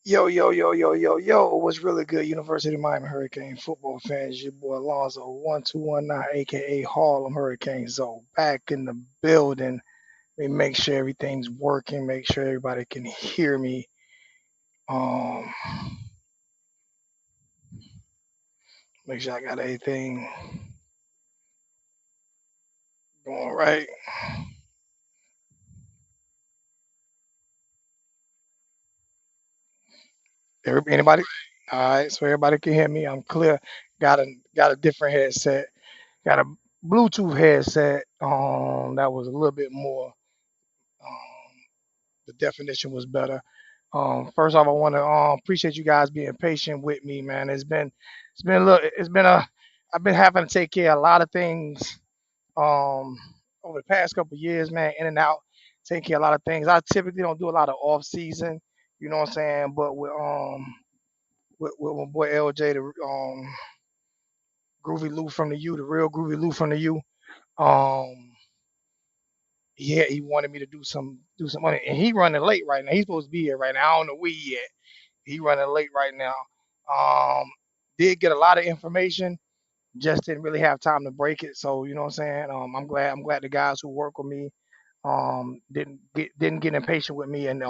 Yo, yo, yo, yo, yo, yo. What's really good, University of Miami Hurricane football fans? Your boy Alonzo 1219, aka Harlem Hurricane Zone, back in the building. We make sure everything's working, make sure everybody can hear me. Um, make sure I got everything going right. Anybody? All right, so everybody can hear me. I'm clear. Got a different headset. Got a Bluetooth headset. That was a little bit more. Um, the definition was better. First off, I want to appreciate you guys being patient with me, man. It's been a little, it's been a, I've been having to take care of a lot of things um, over the past couple of years, man, in and out, taking care of a lot of things. I typically don't do a lot of off season, you know what I'm saying? But with my boy LJ, the Groovy Lou from the U, the real Groovy Lou from the U, um, yeah, he wanted me to do some money, and he running late right now. He's supposed to be here right now. I don't know where he at. He running late right now. Um, did get a lot of information, just didn't really have time to break it. So you know what I'm saying. I'm glad the guys who work with me didn't get impatient with me, and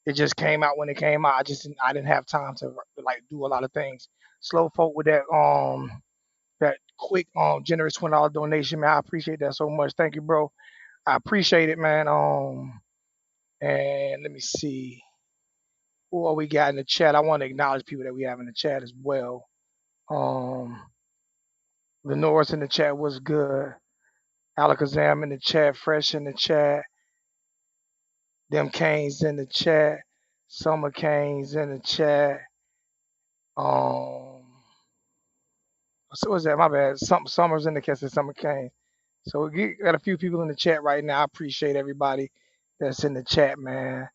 it just came out when it came out. I didn't have time to like do a lot of things. Slow folk with that quick generous $20 donation, man. I appreciate that so much. Thank you, bro. I appreciate it, man. And let me see who all we got in the chat. I want to acknowledge people that we have in the chat as well. Um, Lenore's in the chat was good. Alakazam in the chat, Fresh in the chat, them Canes in the chat, Summer Canes in the chat. Um, so what's that? My bad. Summer's in the chat, Summer Canes. So we got a few people in the chat right now. I appreciate everybody that's in the chat, man.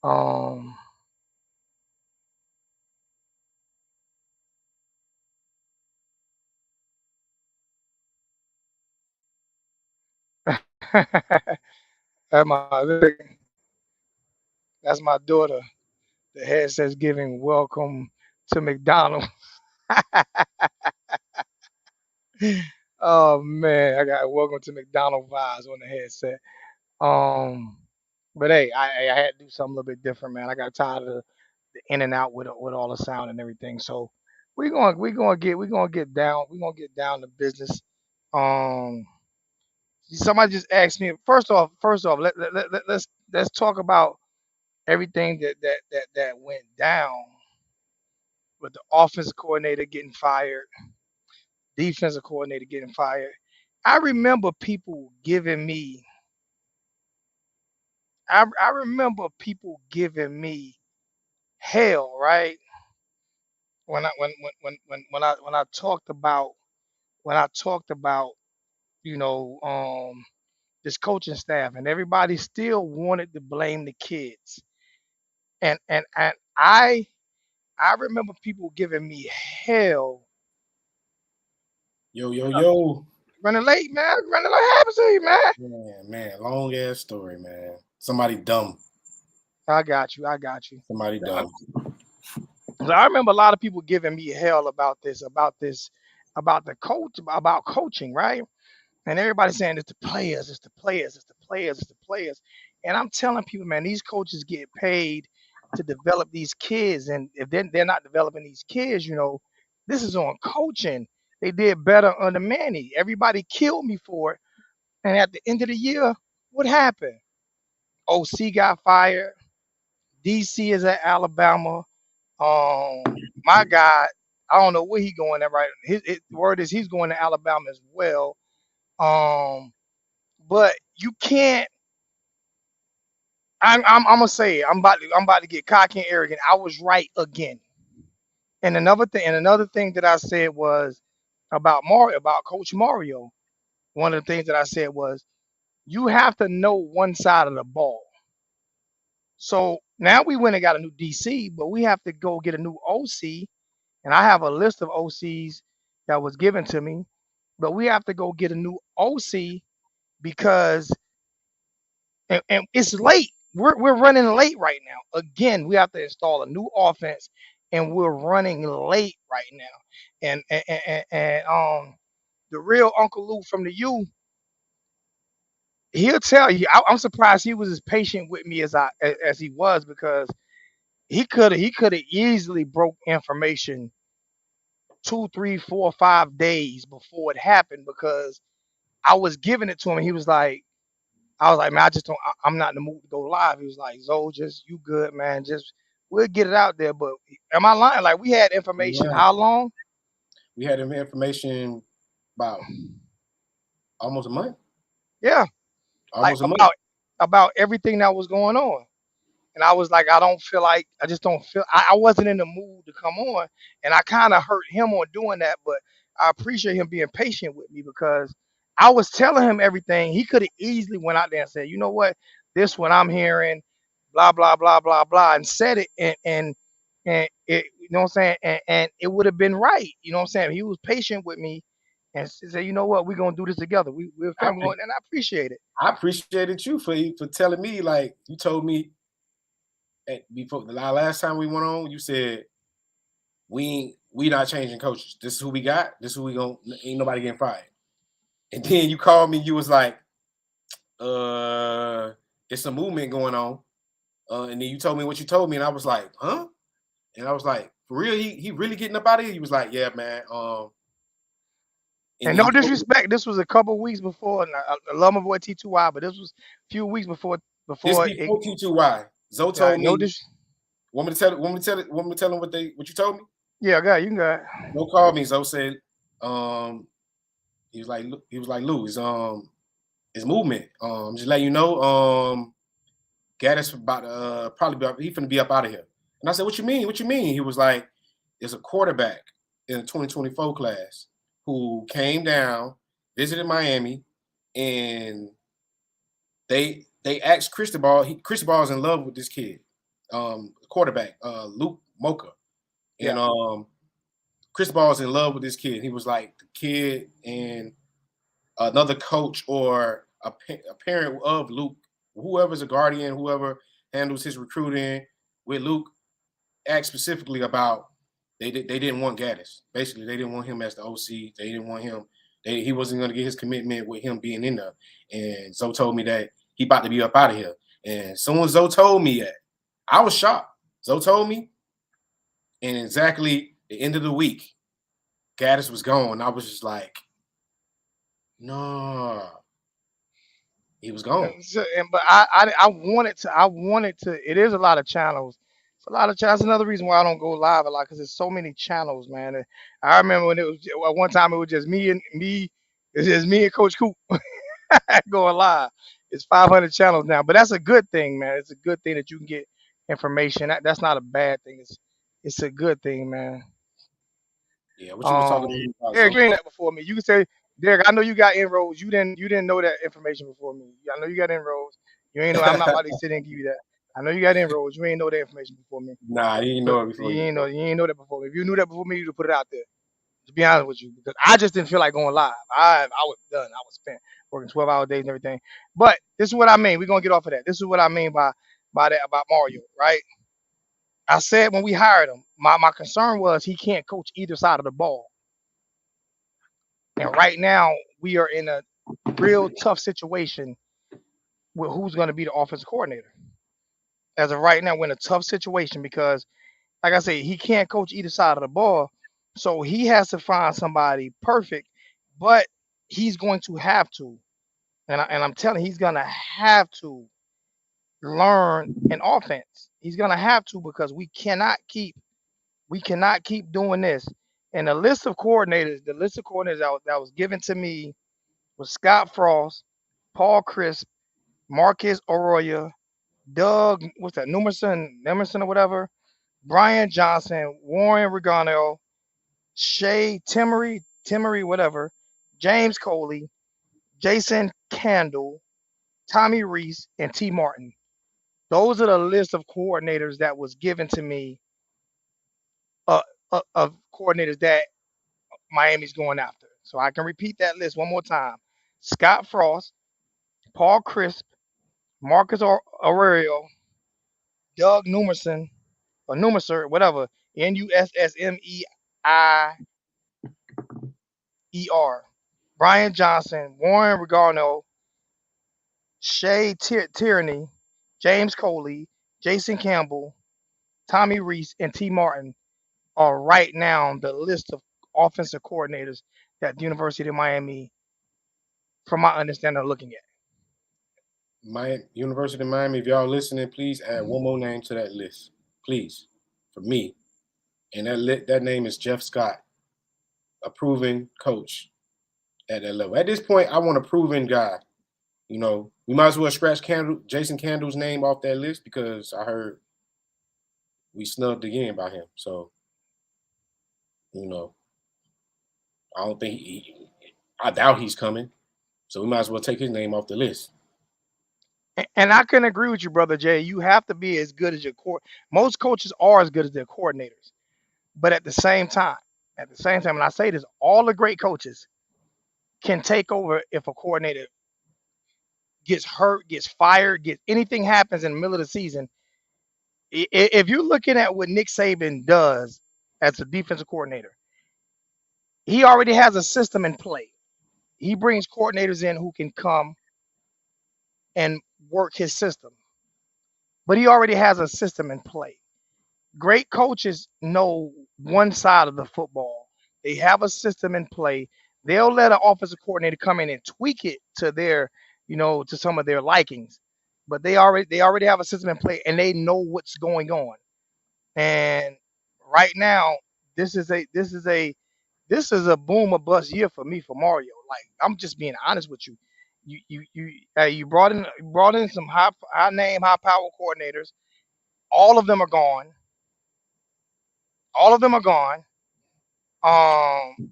Um, that's that's my daughter. The head says giving welcome to McDonald's. Oh man, I got welcome to McDonald vibes on the headset. Um, but hey, I had to do something a little bit different, man. I got tired of the in and out with all the sound and everything. So we're gonna get down to business. Um, somebody just asked me. First off, let's talk about everything that went down with the offensive coordinator getting fired, defensive coordinator getting fired. I remember people giving me I remember people giving me hell, right? When I talked about, you know, this coaching staff, and everybody still wanted to blame the kids. And I remember people giving me hell. Yo, yo, yo. Running late, man. Running late happens to you, man. Man, long ass story, man. Somebody dumb. I got you. I got you. Somebody dumb. So I remember a lot of people giving me hell about the coach, about coaching, right? And everybody saying it's the players, it's the players, it's the players, it's the players. And I'm telling people, man, these coaches get paid to develop these kids, and if they're not developing these kids, this is on coaching. They did better under Manny. Everybody killed me for it. And at the end of the year, what happened? OC got fired. DC is at Alabama. My guy, I don't know where he going at right. His word is he's going to Alabama as well. Um, but you can't. I'm gonna say it. I'm about to get cocky and arrogant. I was right again. And another thing that I said was about Coach Mario. One of the things that I said was you have to know one side of the ball. So now we went and got a new DC, but we have to go get a new OC, and I have a list of OCs that was given to me, but we have to go get a new OC because and it's late. we're running late right now. Again, we have to install a new offense, and we're running late right now. And the real Uncle Lou from the U, he'll tell you. I'm surprised he was as patient with me as he was, because he could have easily broke information 2, 3, 4, 5 days before it happened, because I was giving it to him. He was like, I was like, man, I just don't. I'm not in the mood to go live. He was like, Zoe, just you good, man. Just we'll get it out there. But am I lying? Like we had information. Yeah. How long? We had them information about almost a month. Yeah, like Almost a month. about everything that was going on. And I was like, I don't feel like I just don't feel I wasn't in the mood to come on, and I kind of hurt him on doing that, but I appreciate him being patient with me, because I was telling him everything. He could have easily went out there and said, you know what, this what I'm hearing, blah blah blah blah blah, and said it, and it, you know what I'm saying, and it would have been right. You know what I'm saying? He was patient with me and said, you know what, we're gonna do this together. We're I, family, and I appreciate it. I appreciated you for telling me, like, you told me before the last time we went on. You said we not changing coaches. This is who we got. This is who we going. Ain't nobody getting fired. And then you called me. You was like, it's a movement going on. And then you told me what you told me, and I was like, huh? And I was like, for real? He really getting up out of here? He was like, yeah, man. And And then no he told me disrespect, this was a couple weeks before, and I love my boy T2Y, but this was a few weeks this before it. before T2Y. Zoe Yeah, told no me. dis. Want me to tell him what you told me? Yeah, go ahead, you can go ahead. Zoe called me. Zoe said, he was like, Lou, his movement. Just let you know, Gaddis about he finna be up out of here. And I said, what you mean? What you mean? He was like, there's a quarterback in the 2024 class who came down, visited Miami, and they asked Cristobal. Cristobal's in love with this kid, quarterback, Luke Mocha. And Yeah, Cristobal's in love with this kid. He was like, the kid and another coach or a parent of Luke, whoever's a guardian, whoever handles his recruiting with Luke, asked specifically about they didn't want Gaddis. Basically, they didn't want him as the OC. They didn't want him. He wasn't going to get his commitment with him being in there. And Zoe told me that he about to be up out of here. And someone Zoe told me that, I was shocked. Zoe told me, and exactly the end of the week, Gaddis was gone. I was just like, no, he was gone. but I wanted to. It is a lot of channels. It's a lot of channels. That's another reason why I don't go live a lot, because there's so many channels, man. And I remember when it was at one time, it was just me and me. It's just me and Coach Coop going live. It's 500 channels now, but that's a good thing, man. It's a good thing that you can get information. That's not a bad thing. It's a good thing, man. Yeah, what you was talking Um, to me about, Derek, Zoe? you ain't that before me. You can say, Derek, I know you got inroads. You didn't know that information before me. I know you got inroads. You ain't know. I'm not about to sit and give you that. I know you got inroads. You ain't know that information before me. Nah, he didn't But know it before you. you ain't know that before me. If you knew that before me, you'd have put it out there. To be honest with you, because I just didn't feel like going live. I was done. I was spent working 12-hour days and everything. But this is what I mean. We're gonna get off of that. This is what I mean by that about Mario, right? I said when we hired him, my concern was he can't coach either side of the ball. And right now we are in a real tough situation with who's going to be the offensive coordinator. As of right now, we're in a tough situation because, like I say, he can't coach either side of the ball. So he has to find somebody perfect, but he's going to have to. And I'm telling you, he's going to have to learn an offense. He's going to have to, because we cannot keep doing this. And the list of coordinators that was given to me was Scott Frost, Paul Crisp, Marcus Arroyo, Doug, what's that, Numerson or whatever, Brian Johnson, Warren Regano, Shay Timmery, whatever, James Coley, Jason Candle, Tommy Reese, and T. Martin. Those are the list of coordinators that was given to me, uh, of coordinators that Miami's going after. So I can repeat that list one more time: Scott Frost, Paul Crisp, Marcus Aurelio, Doug Numerson, or Numerser, whatever, Nussmeier, Brian Johnson, Warren Regano, Shay Tierney, James Coley, Jason Campbell, Tommy Reese, and T. Martin are right now on the list of offensive coordinators that the University of Miami, from my understanding, are looking at. My University of Miami, if y'all listening, please add one more name to that list, please, for me. And that name is Jeff Scott, a proven coach at that level. At this point, I want a proven guy. We might as well scratch Jason Candle's name off that list because I heard we snubbed again by him. So, you know, I don't think I doubt he's coming. So we might as well take his name off the list. And I can agree with you, brother Jay. You have to be as good as your court. Most coaches are as good as their coordinators, but at the same time, and I say this, all the great coaches can take over if a coordinator gets hurt, gets fired, gets anything happens in the middle of the season. If you're looking at what Nick Saban does as a defensive coordinator, he already has a system in play. He brings coordinators in who can come and work his system, but he already has a system in play. Great coaches know one side of the football. They have a system in play. They'll let an offensive coordinator come in and tweak it to to some of their likings. But they already have a system in play and they know what's going on. And right now, this is a boom or bust year for me for Mario. Like, I'm just being honest with you. You brought in some high name, high power coordinators. All of them are gone. All of them are gone. Um,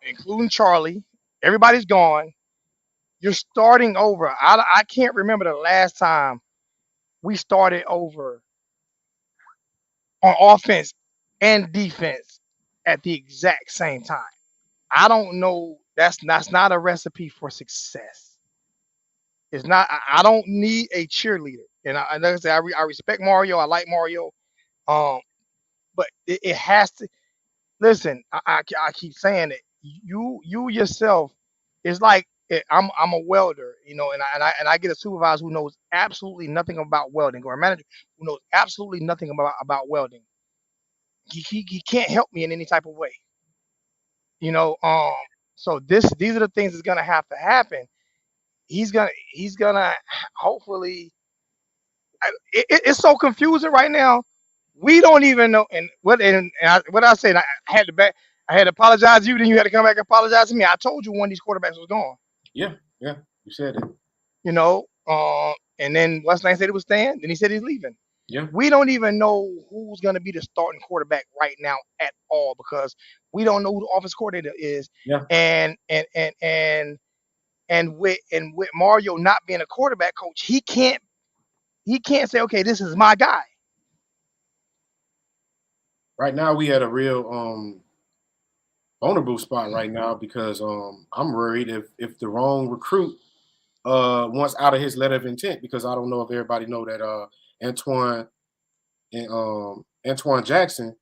Including Charlie. Everybody's gone. You're starting over. I can't remember the last time we started over on offense and defense at the exact same time. I don't know. That's not a recipe for success. It's not. I don't need a cheerleader. And like I said, I respect Mario. I like Mario. Um, but it has to. Listen, I keep saying it. You yourself is like I'm a welder, and I get a supervisor who knows absolutely nothing about welding, or a manager who knows absolutely nothing about welding. He can't help me in any type of way, you know. So these are the things that's gonna have to happen. He's gonna hopefully. It's so confusing right now. We don't even know. What I said, I had to apologize to you. Then you had to come back and apologize to me. I told you one of these quarterbacks was gone. Yeah, yeah, you said it. You know, and then West Nine said it was staying. Then he said he's leaving. Yeah, We don't even know who's going to be the starting quarterback right now at all because we don't know who the offense coordinator is. yeah. And with Mario not being a quarterback coach, he can't say, okay, this is my guy. Right now we at a real vulnerable spot right now because I'm worried if the wrong recruit wants out of his letter of intent because I don't know if everybody know that Antoine and Antoine Jackson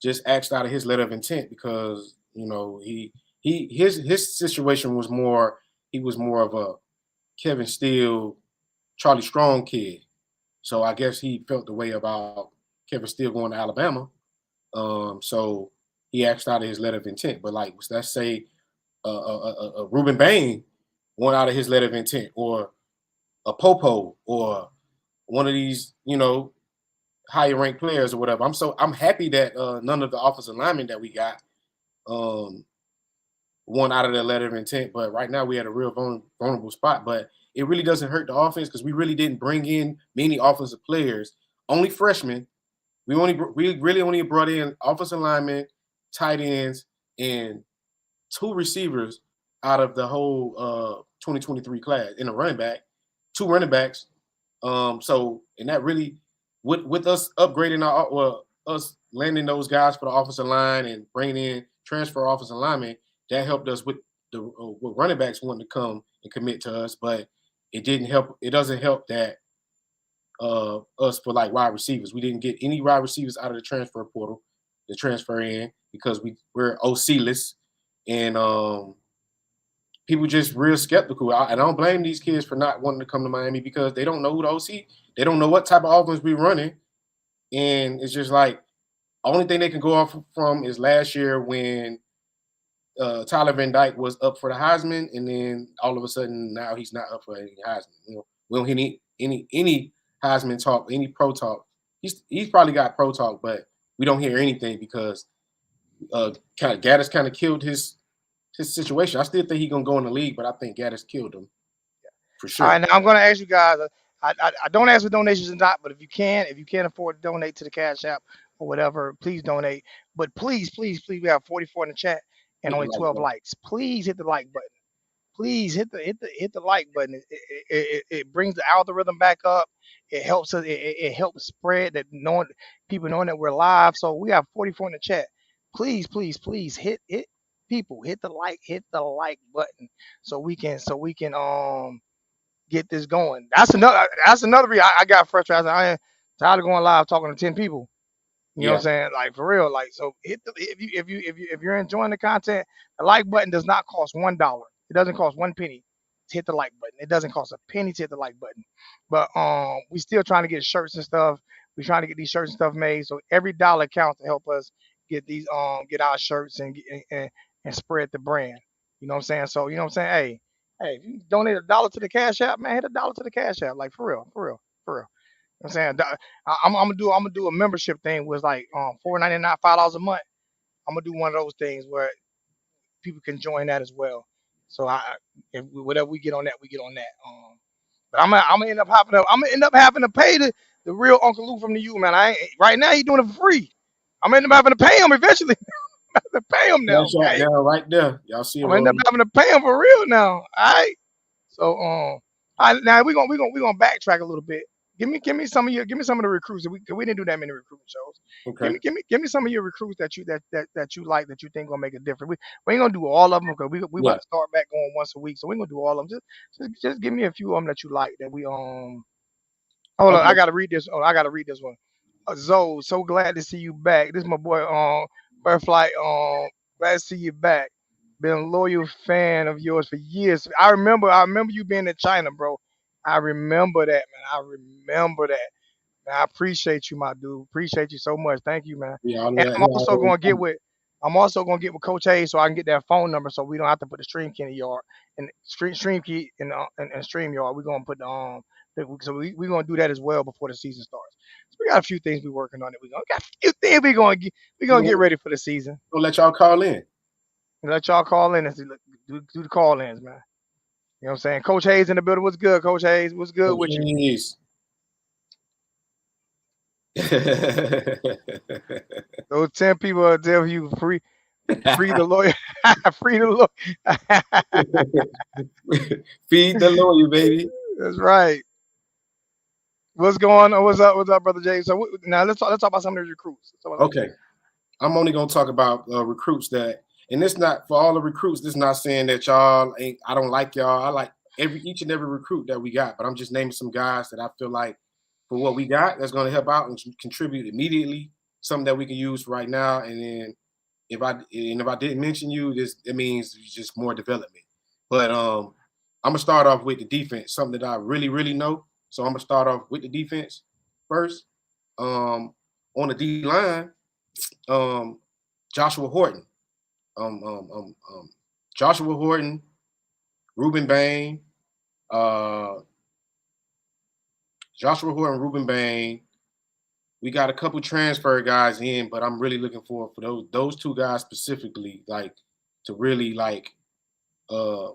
just axed out of his letter of intent because his situation was more he was more of a Kevin Steele, Charlie Strong kid. So I guess he felt the way about Kevin Steele going to Alabama. So he axed out of his letter of intent. But like let's say Reuben Bain went out of his letter of intent, or a Popo, or one of these higher ranked players or whatever. I'm happy that none of the offensive linemen that we got one out of their letter of intent. But right now we had a real vulnerable spot. But it really doesn't hurt the offense because we really didn't bring in many offensive players. Only freshmen. We really only brought in offensive linemen, tight ends, and two receivers out of the whole 2023 class, in a running back, two running backs. And that really, with us upgrading us landing those guys for the offensive line and bringing in transfer offensive linemen, that helped us with the with running backs wanting to come and commit to us. But it didn't help. It doesn't help that us for like wide receivers. We didn't get any wide receivers out of the transfer portal, the transfer in because we're OC-less, and people just real skeptical. I don't blame these kids for not wanting to come to Miami because they don't know who the OC. They don't know what type of offense we're running, and it's just like only thing they can go off from is last year when Tyler Van Dyke was up for the Heisman, and then all of a sudden now he's not up for any Heisman. We don't hear any Heisman talk, any pro talk. He's probably got pro talk, but we don't hear anything because Gaddis kind of killed his situation. I still think he's gonna go in the league, but I think Gaddis killed him for All sure. right, now I'm gonna ask you guys. I don't ask for donations or not, but if you can't afford to donate to the Cash App or whatever, please donate. But please, we have 44 in the chat and Hit the only like 12 button. likes. Please hit the like button. Please hit the like button. It brings the algorithm back up. It helps us. It helps spread that people knowing that we're live. So we have 44 in the chat. Please hit people hit the like button so we can get this going. That's another reason I got frustrated. I ain't tired of going live talking to 10 people. You know what I'm Yeah, saying? Like for real. Like so, if you're enjoying the content, the like button does not cost $1. It doesn't cost 1 penny to hit the like button. It doesn't cost a penny to hit the like button. But we still trying to get shirts and stuff. We're trying to get these shirts and stuff made. So every dollar counts to help us get our shirts and spread the brand. You know what I'm saying? So you know what I'm saying? Hey, if you donate $1 to the Cash App, man, hit $1 to the Cash App. Like for real, for real, for real. I'm saying I'm gonna do a membership thing with like $4.99, $5 a month. I'm gonna do one of those things where people can join that as well. So if whatever we get on that, we get on that. But I'm gonna end up having to pay the real Uncle Lou from the U, man. I ain't, right now he's doing it for free. I'm gonna end up having to pay him eventually. I'm gonna have to pay him now. that's shot Okay, down right there. Y'all see it I'm gonna end up rolling. having to pay him for real now. All right. So now we're gonna backtrack a little bit. Give me some of the recruits that we didn't do that many recruiting shows. Give Okay. me give me give me some of your recruits that you like that you think gonna make a difference. We ain't gonna do all of them because we about Yeah. to start back going once a week, so we ain't gonna do all of them. Just give me a few of them that you like that we Hold on, I Okay. gotta read this. Oh, I gotta read this one. Zoe, so glad to see you back. This is my boy Butterfly. Glad to see you back. Been a loyal fan of yours for years. I remember you being in China, bro. I remember that, man. I remember that. Man, I appreciate you, my dude. Appreciate you so much. Thank you, man. Yeah. All And that. Yeah. I'm also gonna get with Coach Hayes so I can get that phone number so we don't have to put the stream key in the yard and stream key in stream yard. We're gonna put the so we're gonna do that as well before the season starts. So we got a few things we're working on. We got a few things we're gonna get ready for the season. We'll let y'all call in. And let y'all call in and do the call ins, man. You know what I'm saying? Coach Hayes in the building. What's good, Coach Hayes? What's good Oh, with you? jeez. Those 10 people will tell you free the lawyer, free the lawyer. Feed the lawyer, baby. That's right. What's going on? What's up? What's up, brother Jay? So now let's talk about some of the recruits. Okay. I'm only gonna talk about recruits that, and this not for all the recruits. This not saying that y'all ain't. I don't like y'all. I like each and every recruit that we got, but I'm just naming some guys that I feel like for what we got that's gonna help out and contribute immediately. Something that we can use right now, and then if I didn't mention you, it means just more development. But I'm gonna start off with the defense, something that I really know. So I'm gonna start off with the defense first. On the D line, um, Joshua Horton, um, um, um, um, Joshua Horton, Ruben Bain, uh, Joshua Horton, Ruben Bain. We got a couple transfer guys in, but I'm really looking for those two guys specifically, like to really like uh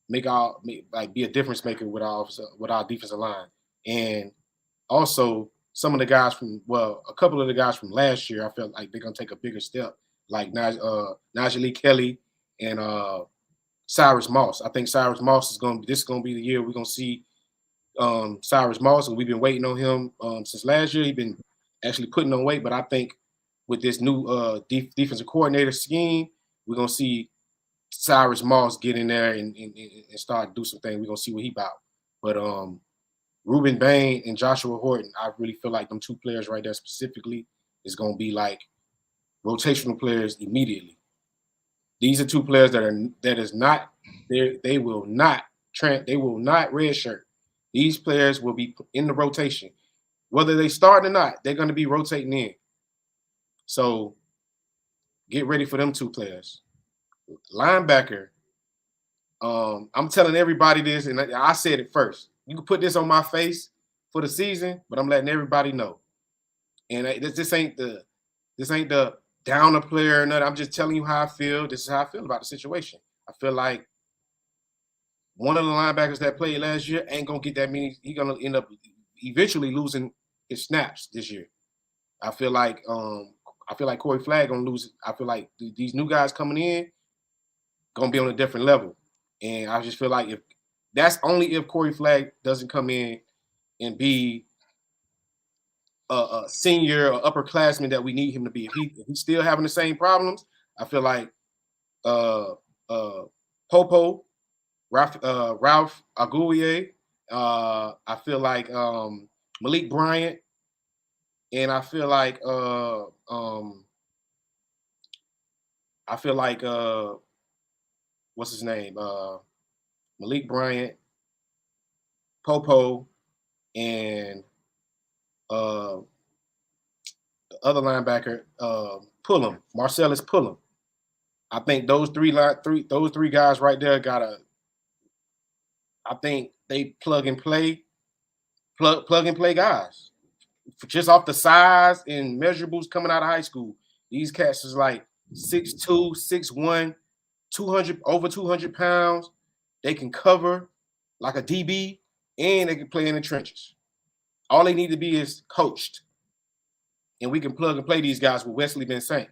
like be a difference maker with our defensive line, and also some of the guys a couple of the guys from last year, I felt like they're gonna take a bigger step, like Najee Kelly and Cyrus Moss. I think Cyrus Moss this is gonna be the year we're gonna see Cyrus Moss, and we've been waiting on him since last year. He's been actually putting on weight, but I think with this new defensive coordinator scheme, we're gonna see Cyrus Moss get in there and start do some things. We're gonna see what he about. But Ruben Bain and Joshua Horton, I really feel like them two players right there specifically is going to be like rotational players immediately. These are two players that is not they will not they will not redshirt. These players will be in the rotation, whether they start or not. They're going to be rotating in. So get ready for them two players. Linebacker. I'm telling everybody this, and I said it first. You can put this on my face for the season, but I'm letting everybody know. And this ain't the downer player or nothing. I'm just telling you how I feel. This is how I feel about the situation. I feel like one of the linebackers that played last year ain't gonna get that many. He's gonna end up eventually losing his snaps this year. I feel like Corey Flagg gonna lose. I feel like these new guys coming in gonna be on a different level, and I just feel like if that's only if Corey Flagg doesn't come in and be a senior or upperclassman that we need him to be. If he's still having the same problems, I feel like uh, Popo, Ralph Aguiye, I feel like Malik Bryant, and I feel like what's his name? Malik Bryant, Popo, and uh, the other linebacker, Pullum, Marcellus Pullum. I think those three guys right there gotta. I think they plug and play guys. Just off the size and measurables coming out of high school, these cats is like 6'2", 6'1", 200 over 200 pounds. They can cover like a DB and they can play in the trenches. All they need to be is coached, and we can plug and play these guys with Wesley Vincent.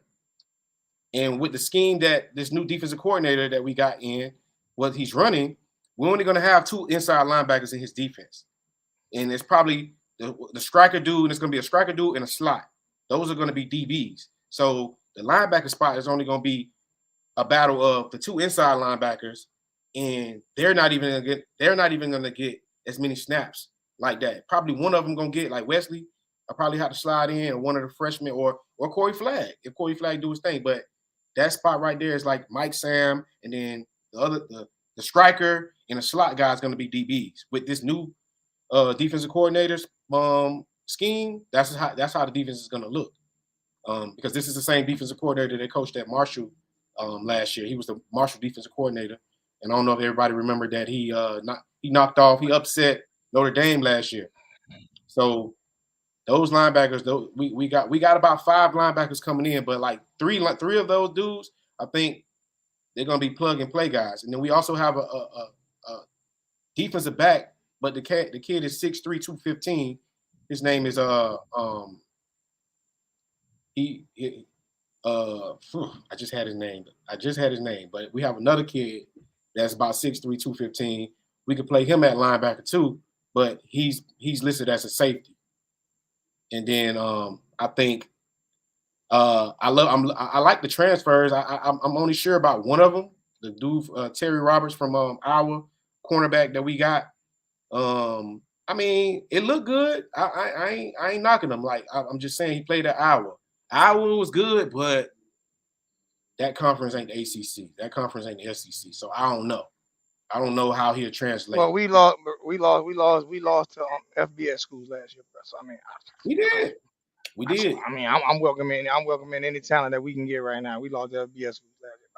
And with the scheme that this new defensive coordinator that we got in, what he's running, we're only going to have two inside linebackers in his defense. And it's probably the striker dude, and it's going to be a striker dude and a slot. Those are going to be DBs. So the linebacker spot is only going to be a battle of the two inside linebackers, and they're not even going to get as many snaps like that. Probably one of them going to get like Wesley. I probably have to slide in, or one of the freshmen, or Corey Flagg if Corey Flagg do his thing. But that spot right there is like Mike Sam, and then the striker and the slot guy is going to be DBs with this new defensive coordinators scheme. That's how the defense is going to look. Because this is the same defensive coordinator that coached at Marshall last year. He was the Marshall defensive coordinator, and I don't know if everybody remembered that he upset Notre Dame last year. So those linebackers, we got about 5 linebackers coming in, but like three of those dudes, I think they're gonna be plug and play guys. And then we also have a defensive back, but the kid is 6'3", 215. His name is he I just had his name. But we have another kid that's about 6'3", 215. We could play him at linebacker too, but he's listed as a safety. And then I think I like the transfers. I'm only sure about one of them. The dude Terry Roberts from Iowa, cornerback that we got. I mean, it looked good. I ain't knocking him. Like I'm just saying, he played at Iowa. Iowa was good, but that conference ain't the ACC. That conference ain't the SEC. So I don't know. I don't know how he'll translate. Well, we lost to FBS schools last year, bro. So I mean, We did. We did. I mean, I'm welcoming any talent that we can get right now. We lost to FBS schools last year.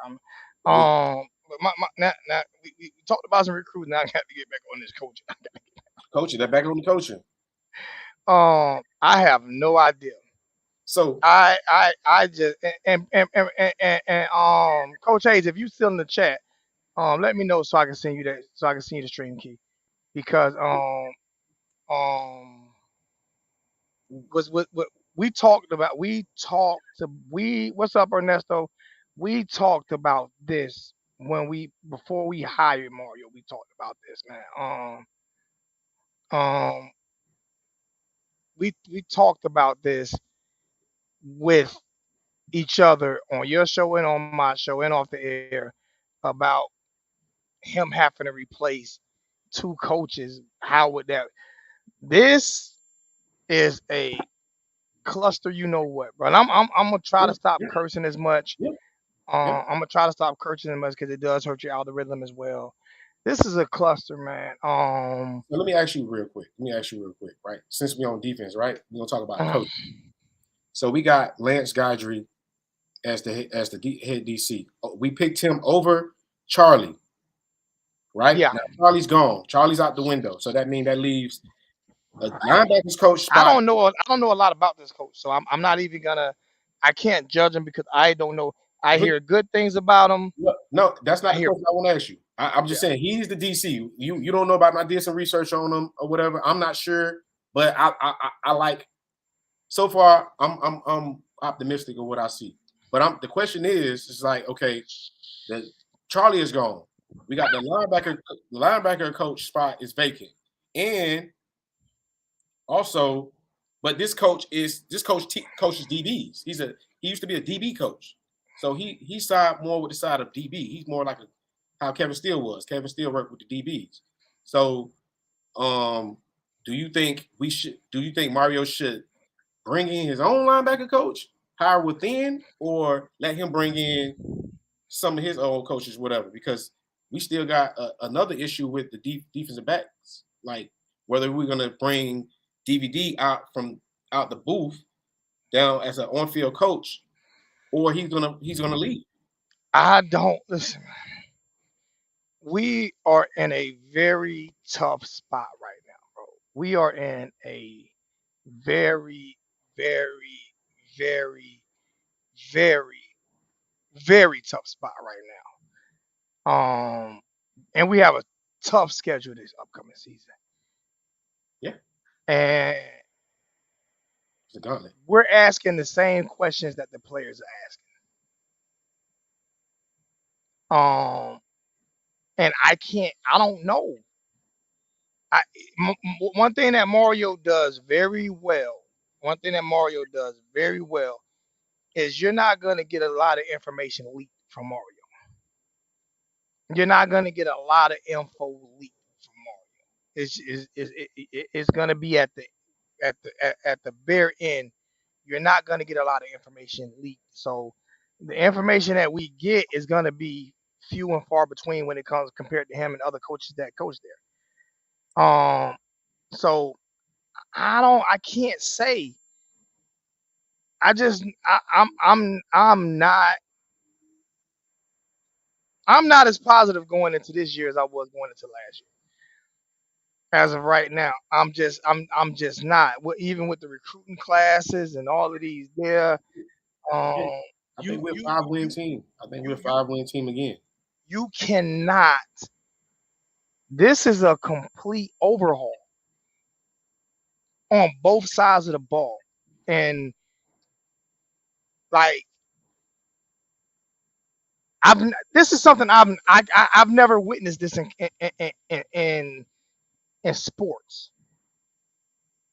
But now we talked about some recruiting. Now I got to get back on this coaching. Coaching. That back on the coaching. I have no idea. So I just Coach Hayes, if you still in the chat, let me know so I can send you that so I can send you the stream key because um was what we what's up Ernesto? We talked about this when we before we hired Mario. We talked about this, man. Um we talked about this with each other on your show and on my show and off the air about him having to replace two coaches, how would that? This is a cluster. You know what, bro? And I'm gonna try Yeah, to stop yeah, cursing as much. yeah, yeah. I'm gonna try to stop cursing as much because it does hurt your algorithm as well. This is a cluster, man. So let me ask you real quick. Right? Since we're on defense, right? We're gonna talk about coach. So we got Lance Guidry as the head DC. We picked him over Charlie, right? yeah, Now Charlie's gone. Charlie's out the window. So that means that leaves a linebackers coach spot. I don't know a lot about this coach, so I'm not even gonna. I can't judge him because I don't know. I But hear good things about him. no, that's not I the hear question I want to ask you. I'm yeah. just saying he's the DC. You don't know about him. I did some research on him or whatever. I'm not sure, but I like so far. I'm optimistic of what I see. But the question is like okay, the Charlie is gone. We got the linebacker coach spot is vacant, and also, but this coach coaches DBs. He used to be a DB coach, so he side more with the side of DB. He's more like how Kevin Steele was. Kevin Steele worked with the DBs. So, um, do you think we should? Do you think Mario should bring in his own linebacker coach, hire within, or let him bring in some of his old coaches, whatever? Because we still got another issue with the defensive backs, like whether we're gonna bring DVD out the booth down as an on-field coach, or he's gonna leave. I don't listen. We are in a very tough spot right now, bro. We are in a very, very, very, very, very tough spot right now. And we have a tough schedule this upcoming season. Yeah, And it's a gauntlet. we're asking the same questions that the players are asking. And I don't know. One thing that Mario does very well, one thing that Mario does very well is you're not going to get a lot of information leaked from Mario. You're not going to get a lot of info leaked from Mario. It's going to be at the bare end. You're not going to get a lot of information leaked. So the information that we get is going to be few and far between when it comes compared to him and other coaches that coach there. So I can't say. I just I'm not as positive going into this year as I was going into last year. As of right now, I'm just not. Even with the recruiting classes and all of these there, Yeah, um, I you think we're a you 5-win you team. I think we're you a you 5-win team again. you cannot. This is a complete overhaul on both sides of the ball, and like I've this is something I've never witnessed this in sports.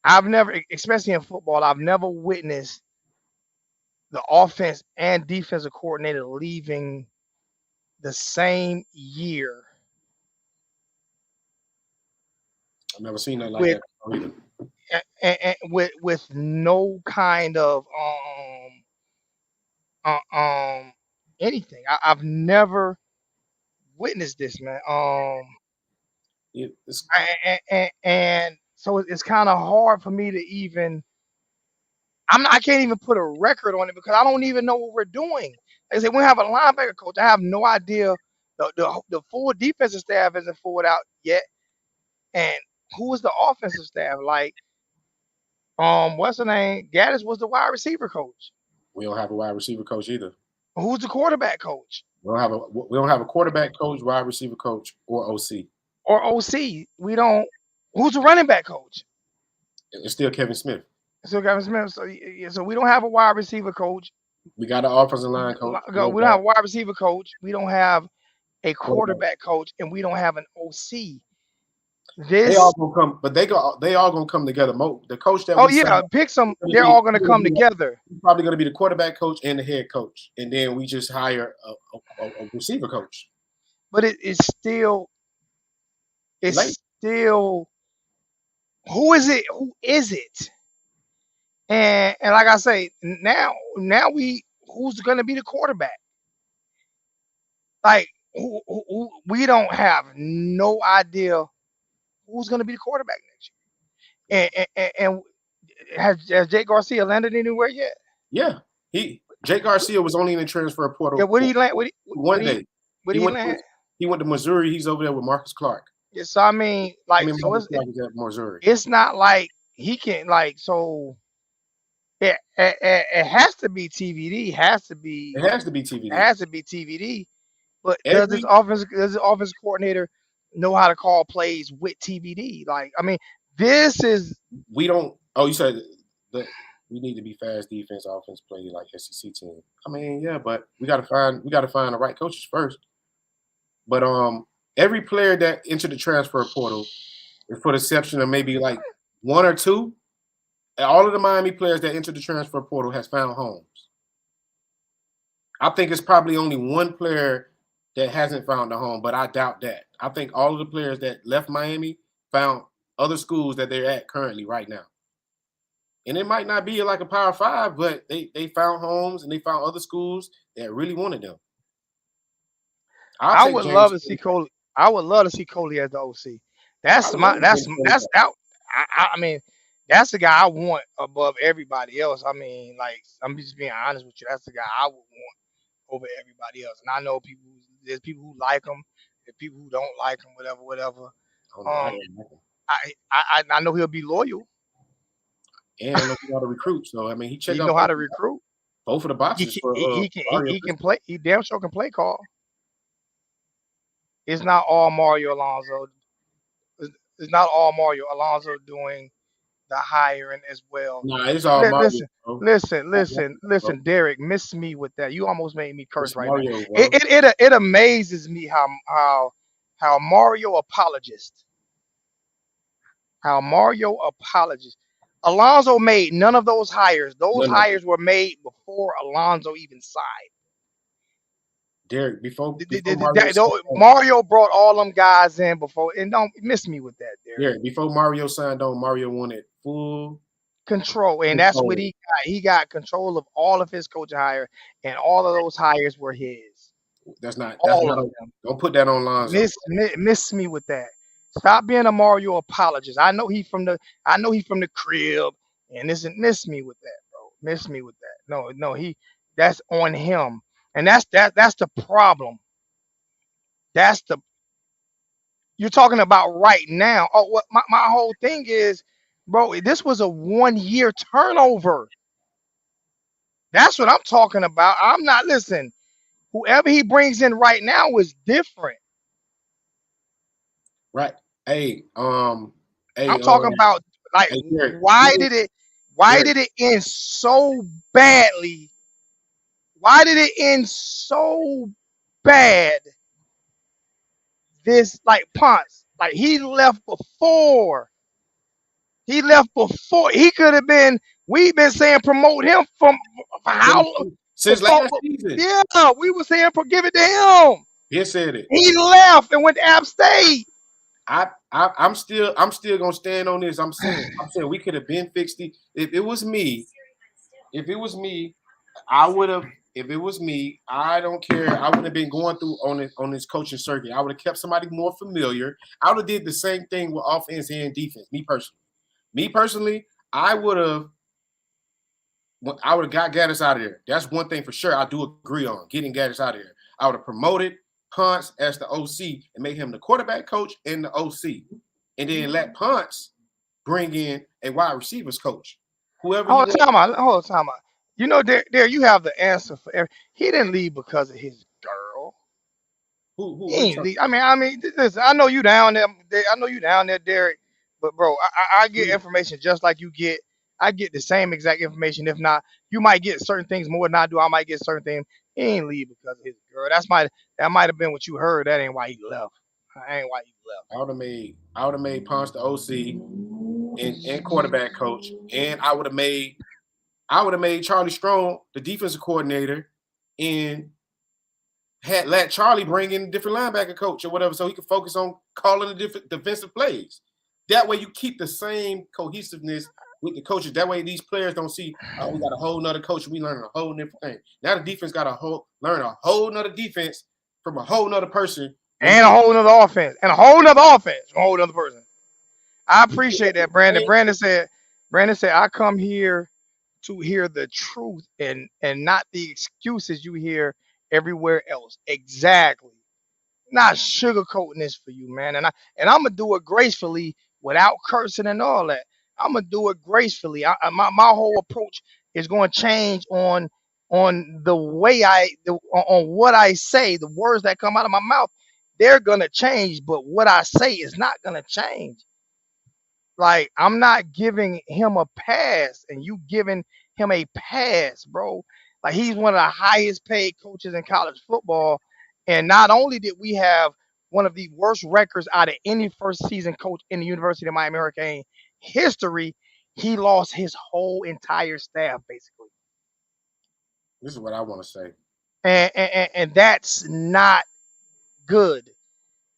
I've never, especially in football, I've never witnessed the offense and defensive coordinator leaving the same year I've never seen nothing like with that either. with no kind of anything. I've never witnessed this, man. It's And so it's kind of hard for me to even. I can't even put a record on it because I don't even know what we're doing. Like I said, we have a linebacker coach. I have no idea. The full defensive staff isn't forward out yet. And who was the offensive staff? Like, what's the name? Gaddis was the wide receiver coach. we don't have a wide receiver coach either. Who's the quarterback coach? We don't have a quarterback coach, wide receiver coach, or OC. Or OC? We don't. Who's the running back coach? It's still Kevin Smith. So Gavin Smith. So we don't have a wide receiver coach. We got an offensive line coach, We no don't have doubt. a wide receiver coach. We don't have a Quarterback. quarterback coach, and we don't have an OC. They all This. gonna come, but they all gonna come together. The coach that Oh we signed yeah, pick some. gonna They're be, all going to he's gonna come be together. he's probably gonna be the quarterback coach and the head coach, and then we just hire a receiver coach. But it's still it's Late. still, who is it? Who is it? And like I say, now who's going to be the quarterback? Like we don't have no idea who's going to be the quarterback next year. And has Jake Garcia landed anywhere yet? Yeah, Jake Garcia was only in the transfer Yeah, portal where did for he land? one day. Where He did he went land? he went to Missouri. He's over there with Marcus Clark. Yeah, so I mean, I like, mean, so Marcus Clark is at Missouri. it's not like he can like so. It has to be TVD. It has to be TVD. Has to be TVD. But Every does this offense coordinator know how to call plays with TVD? Like, I mean, this is we don't. Oh, you said that we need to be fast defense, offense play like SEC team. I mean, yeah, but we got to find the right coaches first. But every player that entered the transfer portal, for the exception of maybe like one or two, all of the Miami players that entered the transfer portal has found homes. I think it's probably only one player that hasn't found a home, but I doubt that. I think all of the players that left Miami found other schools that they're at currently right now. And it might not be like a Power Five, but they found homes and they found other schools that really wanted them. I'll I take would love James. to see Coley. I would love to see Coley as the OC. I That's my love James Coley. that's out. I mean, that's the guy I want above everybody else. I mean, like, I'm just being honest with you. That's the guy I would want over everybody else. And I know there's people who like him, there's people who don't like him, whatever, whatever. Oh no, I Um, didn't like him. I know he'll be loyal. And I know he know how to recruit. So I mean, he checked He out know how to recruit. both of the boxes for Mario. He can play. He damn sure can play call. It's not all Mario Alonso. It's not all Mario Alonso doing the hiring as well. Nah, it's all Mario. Listen, Bro. listen, Derek. Miss me with that. You almost made me curse It's right now. Mario, bro. It amazes me how Mario apologist. How Mario apologist. Alonso made none of those hires. Those No. hires were made before Alonso even signed. Derek, before Mario Mario brought all them guys in before, and don't miss me with that, Derek. Derek, before Mario signed on, Mario wanted full control, and that's what he got. He got control of all of his coaching hire, and all of those hires were his. That's not all of them. Don't put that on Lonzo. Miss me with that. Stop being a Mario apologist. I know he from the crib, and miss me with that, bro. Miss me with that. No, that's on him, and that's the problem. That's the you're talking about right now. Oh, what my whole thing is, bro. This was a 1-year turnover. That's what I'm talking about. I'm not listen. Whoever he brings in right now is different. Right. Hey, I'm talking about like Derek, why did it end so badly? Why did it end so bad? This like Ponce, like he left before. He could have been. We've been saying promote him from for how long? Since last season. Yeah, we were saying give it to him. He said it. He left and went to App State. I'm still gonna stand on this. I'm saying we could have been fixed. If it was me, I would have. If it was me, I don't care. I would have been going through on this coaching circuit. I would have kept somebody more familiar. I would have did the same thing with offense and defense. Me personally, I would have got Gaddis out of there. That's one thing for sure. I do agree on getting Gaddis out of there. I would have promoted Ponce as the OC and make him the quarterback coach and the OC, and then let Ponce bring in a wide receivers coach. Whoever. Hold time out. You know, there you have the answer for every. He didn't leave because of his girl. Who he ain't leave. I mean, listen. I know you down there, Derek. But bro, I get information just like you get. I get the same exact information. If not, you might get certain things more than I do. I might get certain things. He ain't leave because of his girl. That might have been what you heard. That ain't why he left. That ain't why he left. I would have made Ponce the OC and quarterback coach, and I would have made Charlie Strong the defensive coordinator, and let Charlie bring in a different linebacker coach or whatever, so he can focus on calling the different defensive plays. That way, you keep the same cohesiveness with the coaches. That way, these players don't see, oh, we got a whole nother coach. We learning a whole different thing. Now the defense got learn a whole nother defense from a whole nother person. And a whole nother offense. And a whole nother offense from a whole nother person. I appreciate that, Brandon. Brandon said, I come here to hear the truth and not the excuses you hear everywhere else. Exactly. Not sugarcoating this for you, man. And I'm gonna do it gracefully without cursing and all that. I'm gonna do it gracefully. My whole approach is going to change on the way on what I say, the words that come out of my mouth. They're gonna change, but what I say is not gonna change. Like, I'm not giving him a pass, and you giving him a pass, bro. Like, he's one of the highest paid coaches in college football. And not only did we have one of the worst records out of any first season coach in the University of Miami Hurricane history, he lost his whole entire staff, basically. This is what I want to say. And that's not good.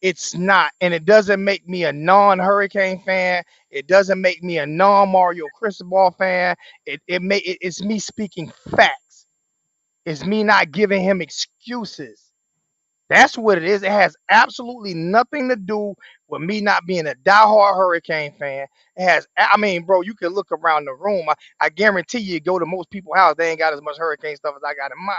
It's not, and it doesn't make me a non-Hurricane fan. It doesn't make me a non-Mario Cristobal fan. It's me speaking facts. It's me not giving him excuses. That's what it is. It has absolutely nothing to do with me not being a diehard Hurricane fan. I mean, bro, you can look around the room. I guarantee you go to most people's house, they ain't got as much Hurricane stuff as I got in mine.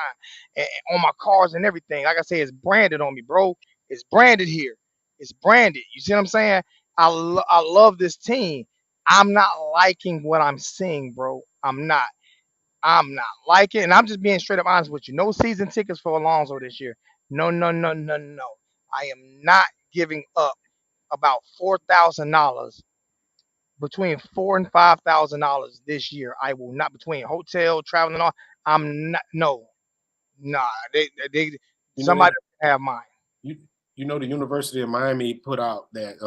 And on my cars and everything. Like I say, it's branded on me, bro. It's branded here. It's branded. You see what I'm saying? I love this team. I'm not liking what I'm seeing, bro. I'm not. I'm not liking, and I'm just being straight up honest with you. No season tickets for Alonzo this year. No, no, no, no, no. I am not giving up about $4,000, between $4,000 and $5,000 this year. I will not, between hotel, traveling, and all. I'm not. No, nah. They You know, somebody have mine. you know, the University of Miami put out that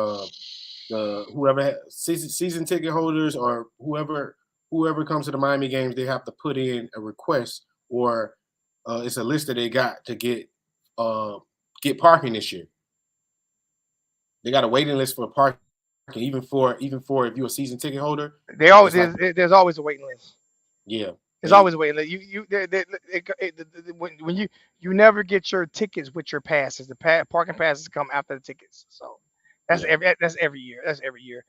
the whoever season ticket holders or whoever comes to the Miami games, they have to put in a request, or it's a list that they got to get parking this year. They got a waiting list for parking, even for if you're a season ticket holder. There's always a waiting list. Yeah, There's always a waiting list. When you never get your tickets with your passes. The parking passes come after the tickets. So that's every year. That's every year.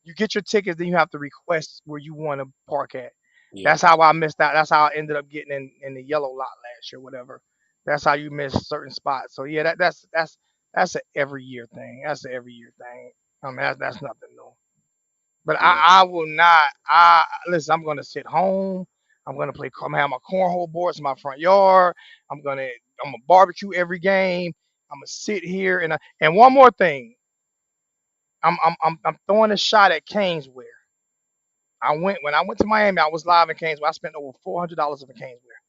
You get your tickets, then you have to request where you want to park at. Yeah. That's how I missed out. That's how I ended up getting in the yellow lot last year, whatever. That's how you miss certain spots. So yeah, that's an every year thing. That's an every year thing. I mean, that's nothing new. But Yeah. I will not. Listen. I'm gonna sit home. I'm gonna play. I'm gonna have my cornhole boards in my front yard. I'm gonna barbecue every game. I'm gonna sit here and one more thing. I'm throwing a shot at Caneswear. When I went to Miami. I was live in Caneswear. I spent over $400 of a Caneswear.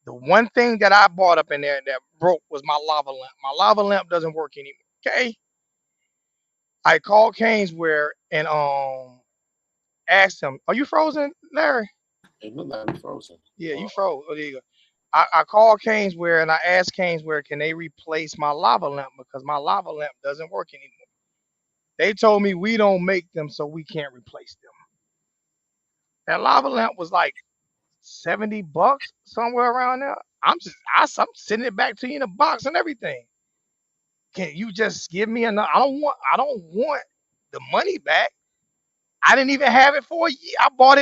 The one thing that I bought up in there that broke was my lava lamp. My lava lamp doesn't work anymore. Okay. I called Caneswear and asked him, "Are you frozen, Larry?" It looked like we frozen. Yeah, you froze. Oh, there you go. I called Caneswear and I asked Caneswear, can they replace my lava lamp because my lava lamp doesn't work anymore. They told me we don't make them, so we can't replace them. That lava lamp was like $70, somewhere around there. I'm sending it back to you in a box and everything. Can you just give me another? I don't want the money back. I didn't even have it for a year. I bought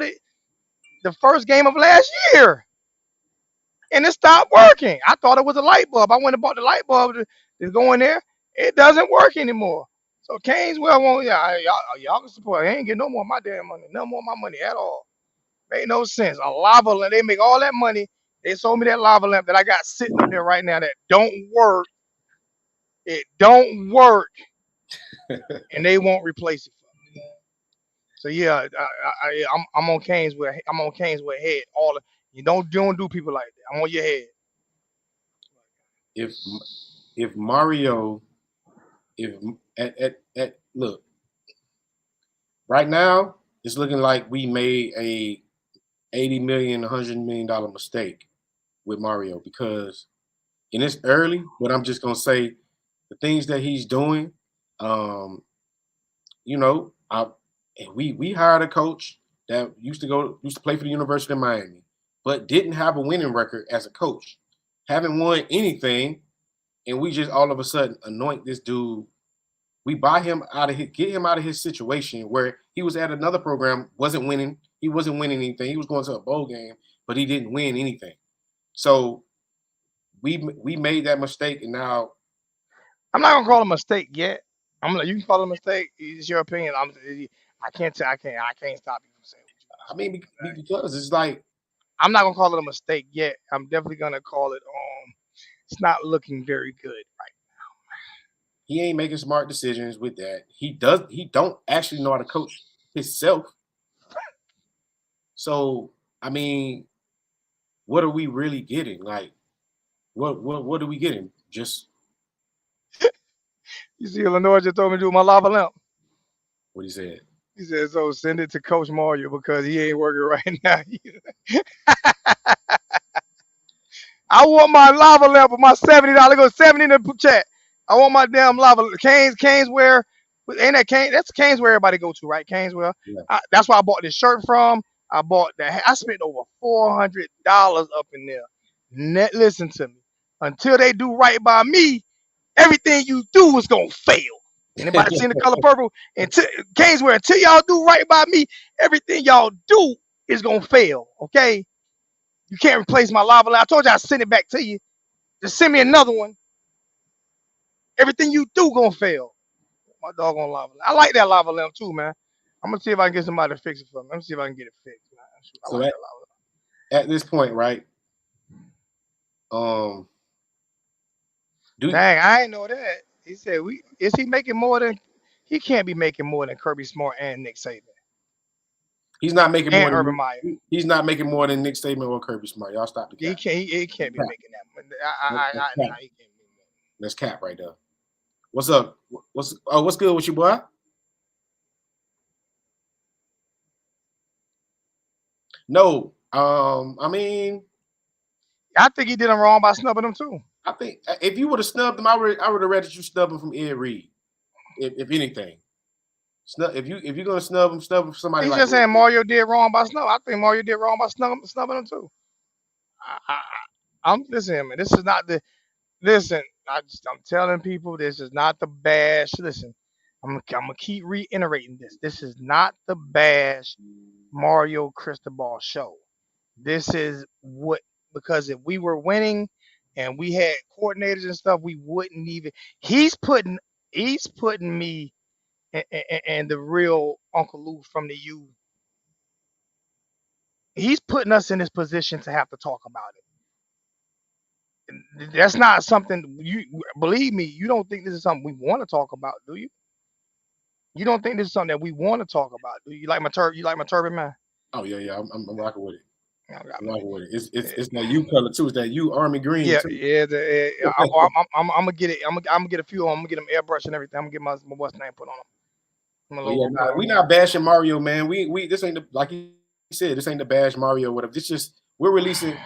it the first game of last year. And it stopped working. I thought it was a light bulb. I went and bought the light bulb to go in there. It doesn't work anymore. So Caneswear won't. Yeah, y'all can support. I ain't getting no more of my damn money. No more of my money at all. Made no sense. A lava lamp. They make all that money. They sold me that lava lamp that I got sitting up there right now that don't work. It don't work, and they won't replace it for me. So yeah, I'm on Caneswear. I'm on Caneswear head. You don't do people like that. I'm on your head. If Mario, if at look, right now it's looking like we made $80 million, $100 million mistake with Mario because, and it's early, but I'm just gonna say the things that he's doing. Um, you know, we hired a coach that used to play for the University of Miami, but didn't have a winning record as a coach, haven't won anything, and we just all of a sudden anoint this dude. We buy him out of get him out of his situation where he was at another program, wasn't winning. He wasn't winning anything. He was going to a bowl game, but he didn't win anything. So we made that mistake, and now I'm not gonna call it a mistake yet. You can call it a mistake. It's your opinion. I can't tell. I can't stop you from saying what you want to I say. mean because it's like I'm not gonna call it a mistake yet. I'm definitely gonna call it. It's not looking very good right. he ain't making smart decisions with that. He don't actually know how to coach himself. So I mean, what are we really getting? Like what are we getting? Just You see, Lenore just told me to do my lava lamp. what he said. He said, "So send it to Coach Mario because he ain't working right now." I want my lava lamp with my $70. Go 70 in the chat. I want my damn lava Caneswear. Ain't that Cane? That's Caneswear everybody go to, right? Caneswear. Yeah. That's where I bought this shirt from. I bought that. I spent over $400 up in there. Listen to me. Until they do right by me, everything you do is gonna fail. Anybody seen the color purple? Caneswear. Until y'all do right by me, everything y'all do is gonna fail. Okay. You can't replace my lava lamp. I told you I'd send it back to you. Just send me another one. Everything you do gonna fail. My doggone lava lamp. I like that lava lamp too, man. I'm gonna see if I can get somebody to fix it for me. Let me see if I can get it fixed. Man. I So like that lava lamp. at this point, right? Um, do Dang, I ain't know that. He said, "We is he making more than? He can't be making more than Kirby Smart and Nick Saban he's not making more and Urban than Meyer. he's not making more than Nick Saban or Kirby Smart. Y'all stop the He cap. can't. He can't be Cap. making that. Nah, Cap. he can't be making That's cap right there. What's up? What's good with you, boy? No. I mean, I think he did him wrong by snubbing him too. I think if you would have snubbed him, I would have rather you snub him from Ed Reed. If anything, if you're gonna snub somebody He's like just saying Mario did wrong by snub. I think Mario did wrong by snubbing him too. I'm listen, man. This is not the listen. I'm telling people this is not the bash. Listen, I'm gonna keep reiterating this. This is not the bash Mario Cristobal show. This is what because if we were winning and we had coordinators and stuff, we wouldn't even. He's putting he's putting me and the real Uncle Lou from the U. He's putting us in this position to have to talk about it. That's not something you believe me. You don't think this is something we want to talk about, do you? You don't think this is something that we want to talk about, do you? You like my turban? You like my turban, man? oh yeah, I'm rocking with it. I got I'm me. rocking with it. It's that U color too. It's that U army green Yeah, too. yeah. I'm gonna get it. I'm gonna get a few. I'm gonna get them airbrush and everything. I'm gonna get my what's name put on them. My But yeah, logo put nah, on we them. not bashing Mario, man. We this ain't the like you said, this ain't the bash Mario. Whatever. This just we're releasing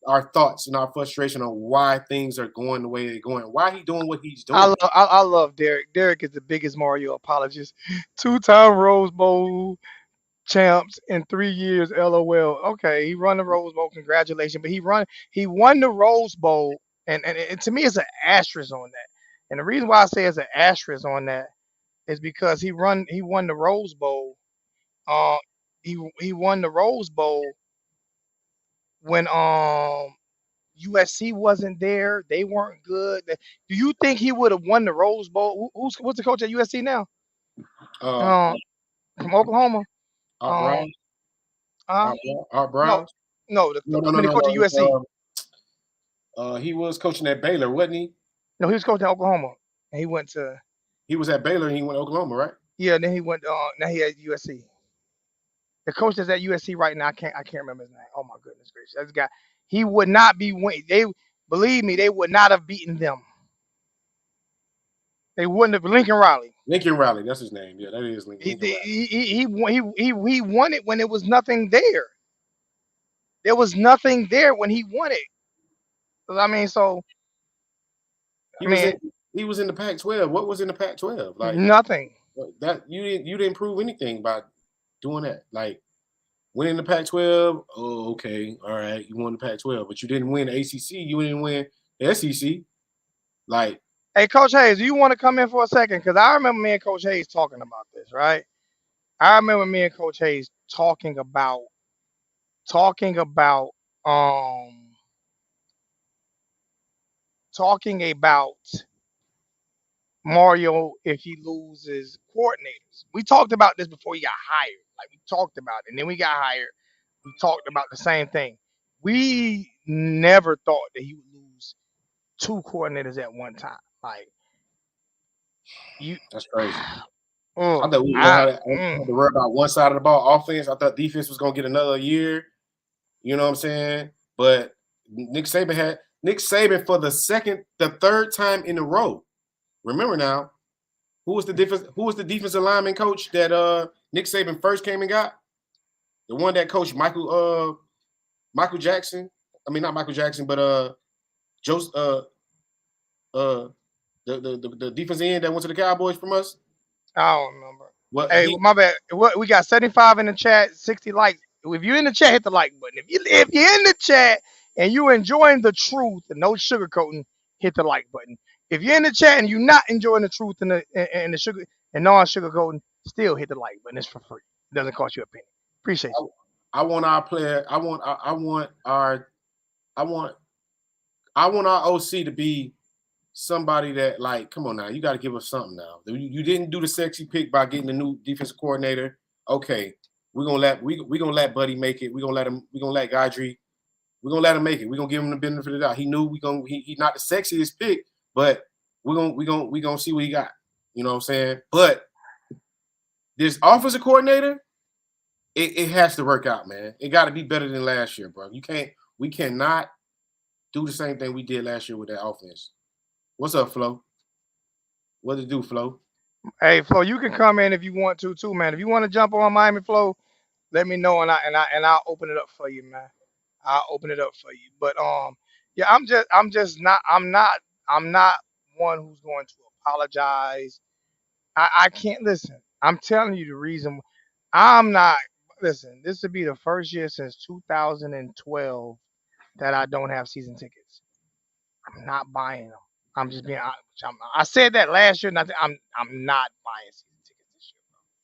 our thoughts and our frustration on why things are going the way they're going. Why he doing what he's doing. I love Derek. Derek is the biggest Mario apologist. 2-time Rose Bowl champs in 3 years. LOL. Okay, he run the Rose Bowl. Congratulations. But he won the Rose Bowl, and to me, it's an asterisk on that. And the reason why I say it's an asterisk on that is because he won the Rose Bowl. Uh, he won the Rose Bowl when USC wasn't there. They weren't good. Do you think he would have won the Rose Bowl? What's the coach at USC now? Uh, Um, from Oklahoma. Art Um, Browse, uh, Art no, Browse. no, No, no, I mean no, the no, coach at USC. no. He was coaching at Baylor, wasn't he? No, he was coaching at Oklahoma, and he went to He was at Baylor and he went to Oklahoma, right? yeah. Then he went. Now he at USC. The coach that's at USC right now, I can't remember his name. Oh my goodness gracious, this guy. He would not be win. They believe me, they would not have beaten them. They wouldn't have. Lincoln Riley. Lincoln Riley, that's his name. Yeah, that is He Lincoln Riley. he won it when it was nothing there. There was nothing there when he won it. I mean, so He I was mean, in he was in the Pac-12. What was in the Pac-12? Like nothing. that you didn't prove anything by doing that. Like winning the Pac-12. Oh, okay, all right, you won the Pac-12, but you didn't win the ACC. You didn't win the SEC. Like Hey, Coach Hayes, do you want to come in for a second? Because I remember me and Coach Hayes talking about this, right? I remember me and Coach Hayes talking about um talking about Mario if he loses coordinators. We talked about this before he got hired. Like we talked about it, and then we got hired. We talked about the same thing. We never thought that he would lose two coordinators at one time. Like you, that's crazy. I oh, thought we were gonna have to worry about one side of the ball, offense. I thought defense was gonna get another year. You know what I'm saying? But Nick Saban for the third time in a row. Remember now, who was the defensive lineman coach that Nick Saban first came and got? The one that coached Michael Jackson. I mean not Michael Jackson, but Joseph uh the defensive end that went to the Cowboys from us. I don't remember. Well, Hey, he my bad. We got 75 in the chat, 60 likes. If you're in the chat, hit the like button. If you're in the chat and you're enjoying the truth and no sugarcoating, hit the like button. If you're in the chat and you're not enjoying the truth and the sugar and non-sugarcoating, still hit the like button. It's for free. It doesn't cost you a penny. Appreciate you. I want our player. I want I want our OC to be somebody that like, come on now, you got to give us something now. You didn't do the sexy pick by getting a new defensive coordinator. Okay, we gonna let Buddy make it. We gonna let Guidry. We're gonna let him make it. We're gonna give him the benefit of the doubt. He knew he's not the sexiest pick, but we gonna see what he got. You know what I'm saying? But this offensive coordinator, it has to work out, man. It got to be better than last year, bro. We cannot do the same thing we did last year with that offense. What's up, Flo? What to do, Flo? Hey, Flo, you can come in if you want to too, man. If you want to jump on Miami Flo, let me know and I'll open it up for you, man. I'll open it up for you. But yeah, I'm not one who's going to apologize. I can't listen. I'm telling you the reason I'm not listen, this would be the first year since 2012 that I don't have season tickets. I'm not buying them. I'm just being honest. I said that last year, and I'm not buying season tickets this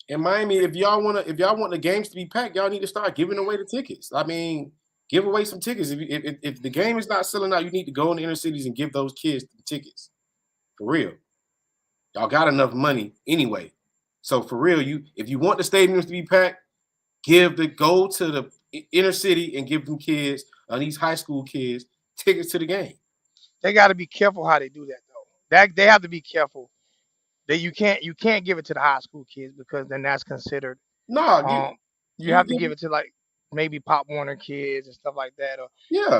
year. In Miami, if y'all want the games to be packed, y'all need to start giving away the tickets. I mean, give away some tickets. If the game is not selling out, you need to go in the inner cities and give those kids the tickets. For real. Y'all got enough money anyway. So for real, if you want the stadiums to be packed, go to the inner city and give them kids, these high school kids, tickets to the game. They got to be careful how they do that though. That they have to be careful that you can't give it to the high school kids because then that's considered No, um you have to give it to like maybe Pop Warner kids and stuff like that or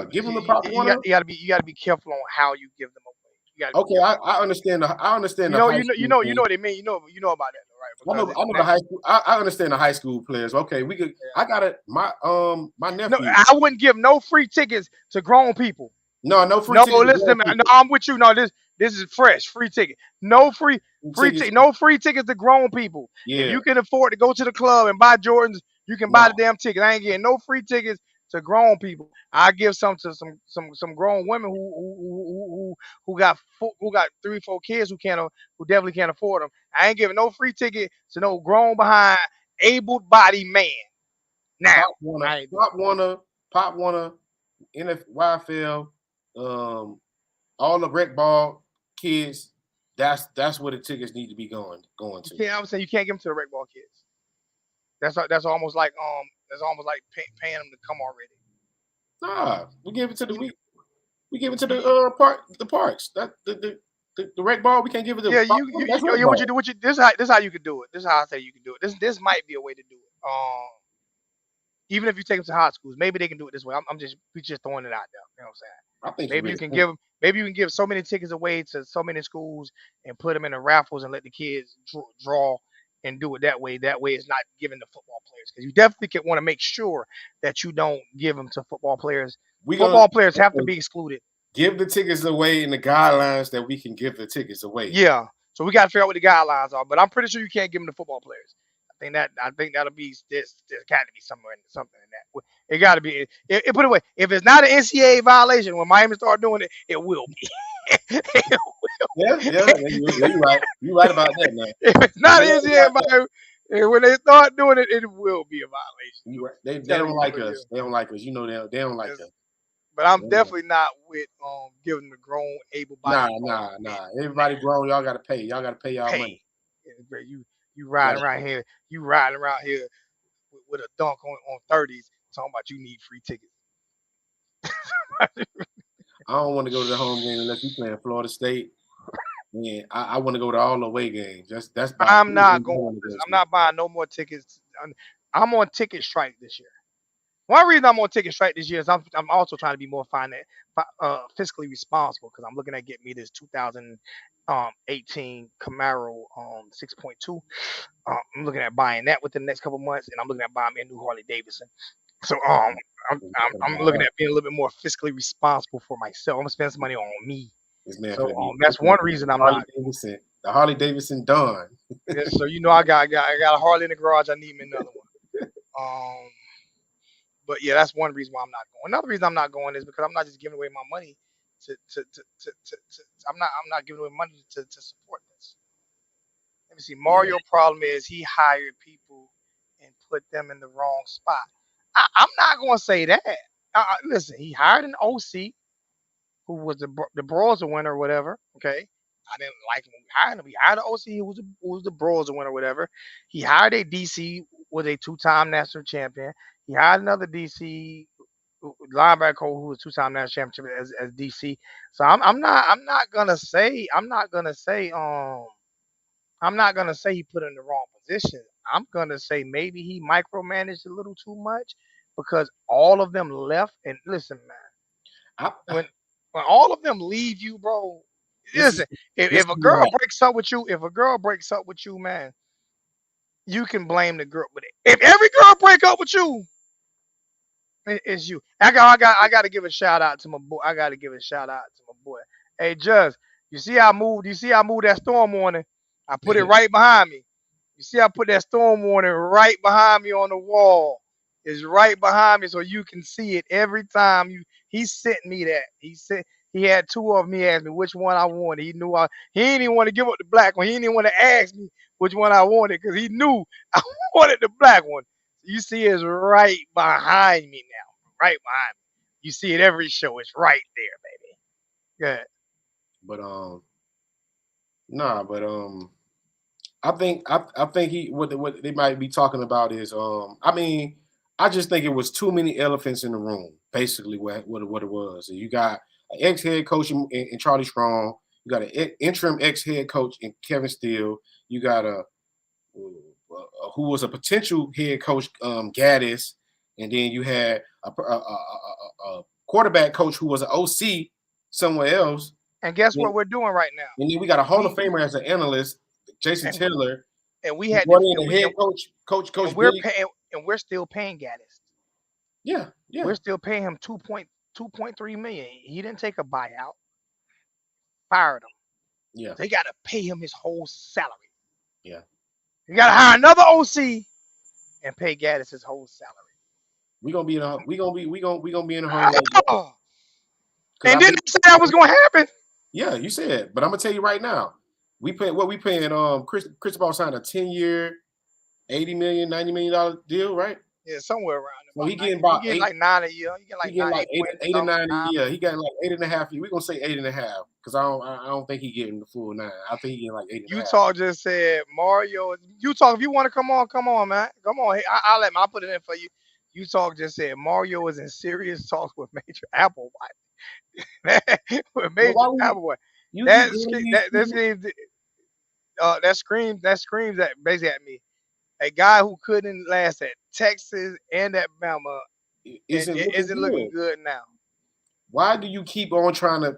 give them the Pop Warner. you got to be careful on how you give them away. You got to be Okay, careful. I understand You the know high you know you school know you thing. know what they mean. You know about that though, right? Because I know the high school. I understand the high school players. Okay, we could. yeah. I got it. My No, nephew. I wouldn't give no free tickets to grown people. No free No, tickets to listen to grown me. No, people. I'm with you. No, this is fresh. Free ticket. No Free tickets. no free tickets to grown people. If Yeah. you can afford to go to the club and buy Jordans, you can buy the No. damn ticket. I ain't getting no free tickets to grown people. I give some to some grown women who got 3 4 kids who definitely can't afford them. I ain't giving no free ticket to no grown behind able bodied man. Now Pop Warner. I ain't doing Pop Warner. Pop Warner. YFL. Um. All the rec ball kids. That's where the tickets need to be going it. to. You can't. I'm saying you can't give them to the rec ball kids. That's almost like paying them to come already. Nah, we give it to You, we give it to you, the parks. That the rec ball we can't give it to yeah, Pop Warner. That's rec yeah. What you ball. do? This how you can do it. This is how I say you can do it. This might be a way to do it. Even if you take them to high schools, maybe they can do it this way. We just throwing it out there. You know what I'm saying? I think it's Maybe you really can cool. give so many tickets away to so many schools and put them in the raffles and let the kids draw and do it that way. That way, it's not given to football players because you definitely can want to make sure that you don't give them to football players. We gonna Football players have to be excluded. give the tickets away in the guidelines that we can give the tickets away. Yeah. So we got to figure out what the guidelines are, but I'm pretty sure you can't give them to football players. I think that'll be there's got to be somewhere in something in that. It got to be. Put it away. If it's not an NCAA violation, when Miami start doing it, it will be. Yeah, you're right. You're right about that, man. If it's not an You're NCAA right. violation, and when they start doing it, it will be a violation. You're right. They Telling don't you like for us. real. They don't like us. You know they don't like Yes. us. But I'm Yeah. definitely not with giving the grown, able-bodied Nah. Everybody grown. Y'all gotta pay. Y'all gotta pay y'all pay. money. You riding around here. You riding around here with a dunk on 30s, talking about you need free tickets. I don't want to go to the home game unless we playing Florida State. Yeah, I want to go to all the away games. That's about. I'm not going. I'm not buying no more tickets. I'm on ticket strike this year. One reason I'm on ticket strike this year is I'm also trying to be more fiscally responsible because I'm looking at getting me this 2018 Camaro 6.2. I'm looking at buying that within the next couple months, and I'm looking at buying me a new Harley Davidson. So I'm looking at being a little bit more fiscally responsible for myself. I'm gonna spend some money on me. This man So that's one reason I'm not. Davidson, the Harley Davidson Dawn. Yeah, so I got a Harley in the garage. I need me another one. But yeah, that's one reason why I'm not going. Another reason I'm not going is because I'm not just giving away my money I'm not giving away money to support this. Let me see. Mario problem is he hired people and put them in the wrong spot. I'm not going to say that. Listen, he hired an OC who was the Broyles winner or whatever. Okay, I didn't like him when we hired him. He hired an OC who was the Broyles winner or whatever. He hired a DC was a two-time national champion. He hired another DC linebacker who was two-time national champion as DC. So I'm not gonna say he put in the wrong position. I'm gonna say maybe he micromanaged a little too much because all of them left. And listen, man, when all of them leave you, bro. Listen, if a girl breaks up with you, man, you can blame the girl. But if every girl break up with you, it's you. I got to give a shout out to my boy. Hey, Just, you see how I moved? You see how I moved that storm warning? I put it right behind me. You see, I put that storm warning right behind me on the wall. It's right behind me, so you can see it every time. He sent me that. He had two of them. He asked me which one I wanted. He didn't even want to give up the black one. He didn't even want to ask me which one I wanted because he knew I wanted the black one. You see, it's right behind me now. Right behind me. You see it every show. It's right there, baby. Good. But I think he what they might be talking about is I just think it was too many elephants in the room. Basically, what it was. You got an ex head coach in Charlie Strong. You got an interim ex head coach in Kevin Steele. You got who was a potential head coach, Gaddis, and then you had a quarterback coach who was an OC somewhere else. And guess what we're doing right now? And then we got a Hall of Famer as an analyst, Jason Taylor. And we had the head coach. We're still paying Gaddis. Yeah. We're still paying him $2.3 million. He didn't take a buyout. Fired him. Yeah. They got to pay him his whole salary. Yeah. You got to hire another OC and pay Gaddis his whole salary. We gonna be in a hurry. And didn't say that was gonna happen. Yeah, you said, but I'm gonna tell you right now, we paying Cristobal signed a 10-year, $80 million, $90 million deal, right? Yeah, somewhere around. So he getting about like 9 a year. He get like eight or nine a year. He got like 8.5. We're gonna say 8.5 because I don't think he getting the full 9. I think he getting like 8.5. Utah just said Mario. Utah, if you want to come on, man. Come on. I'll put it in for you. Utah just said Mario is in serious talks with Major Applewhite. With Major Applewhite. That screams at basically at me. A guy who couldn't last at Texas and at Bama isn't looking good now. Why do you keep on trying to?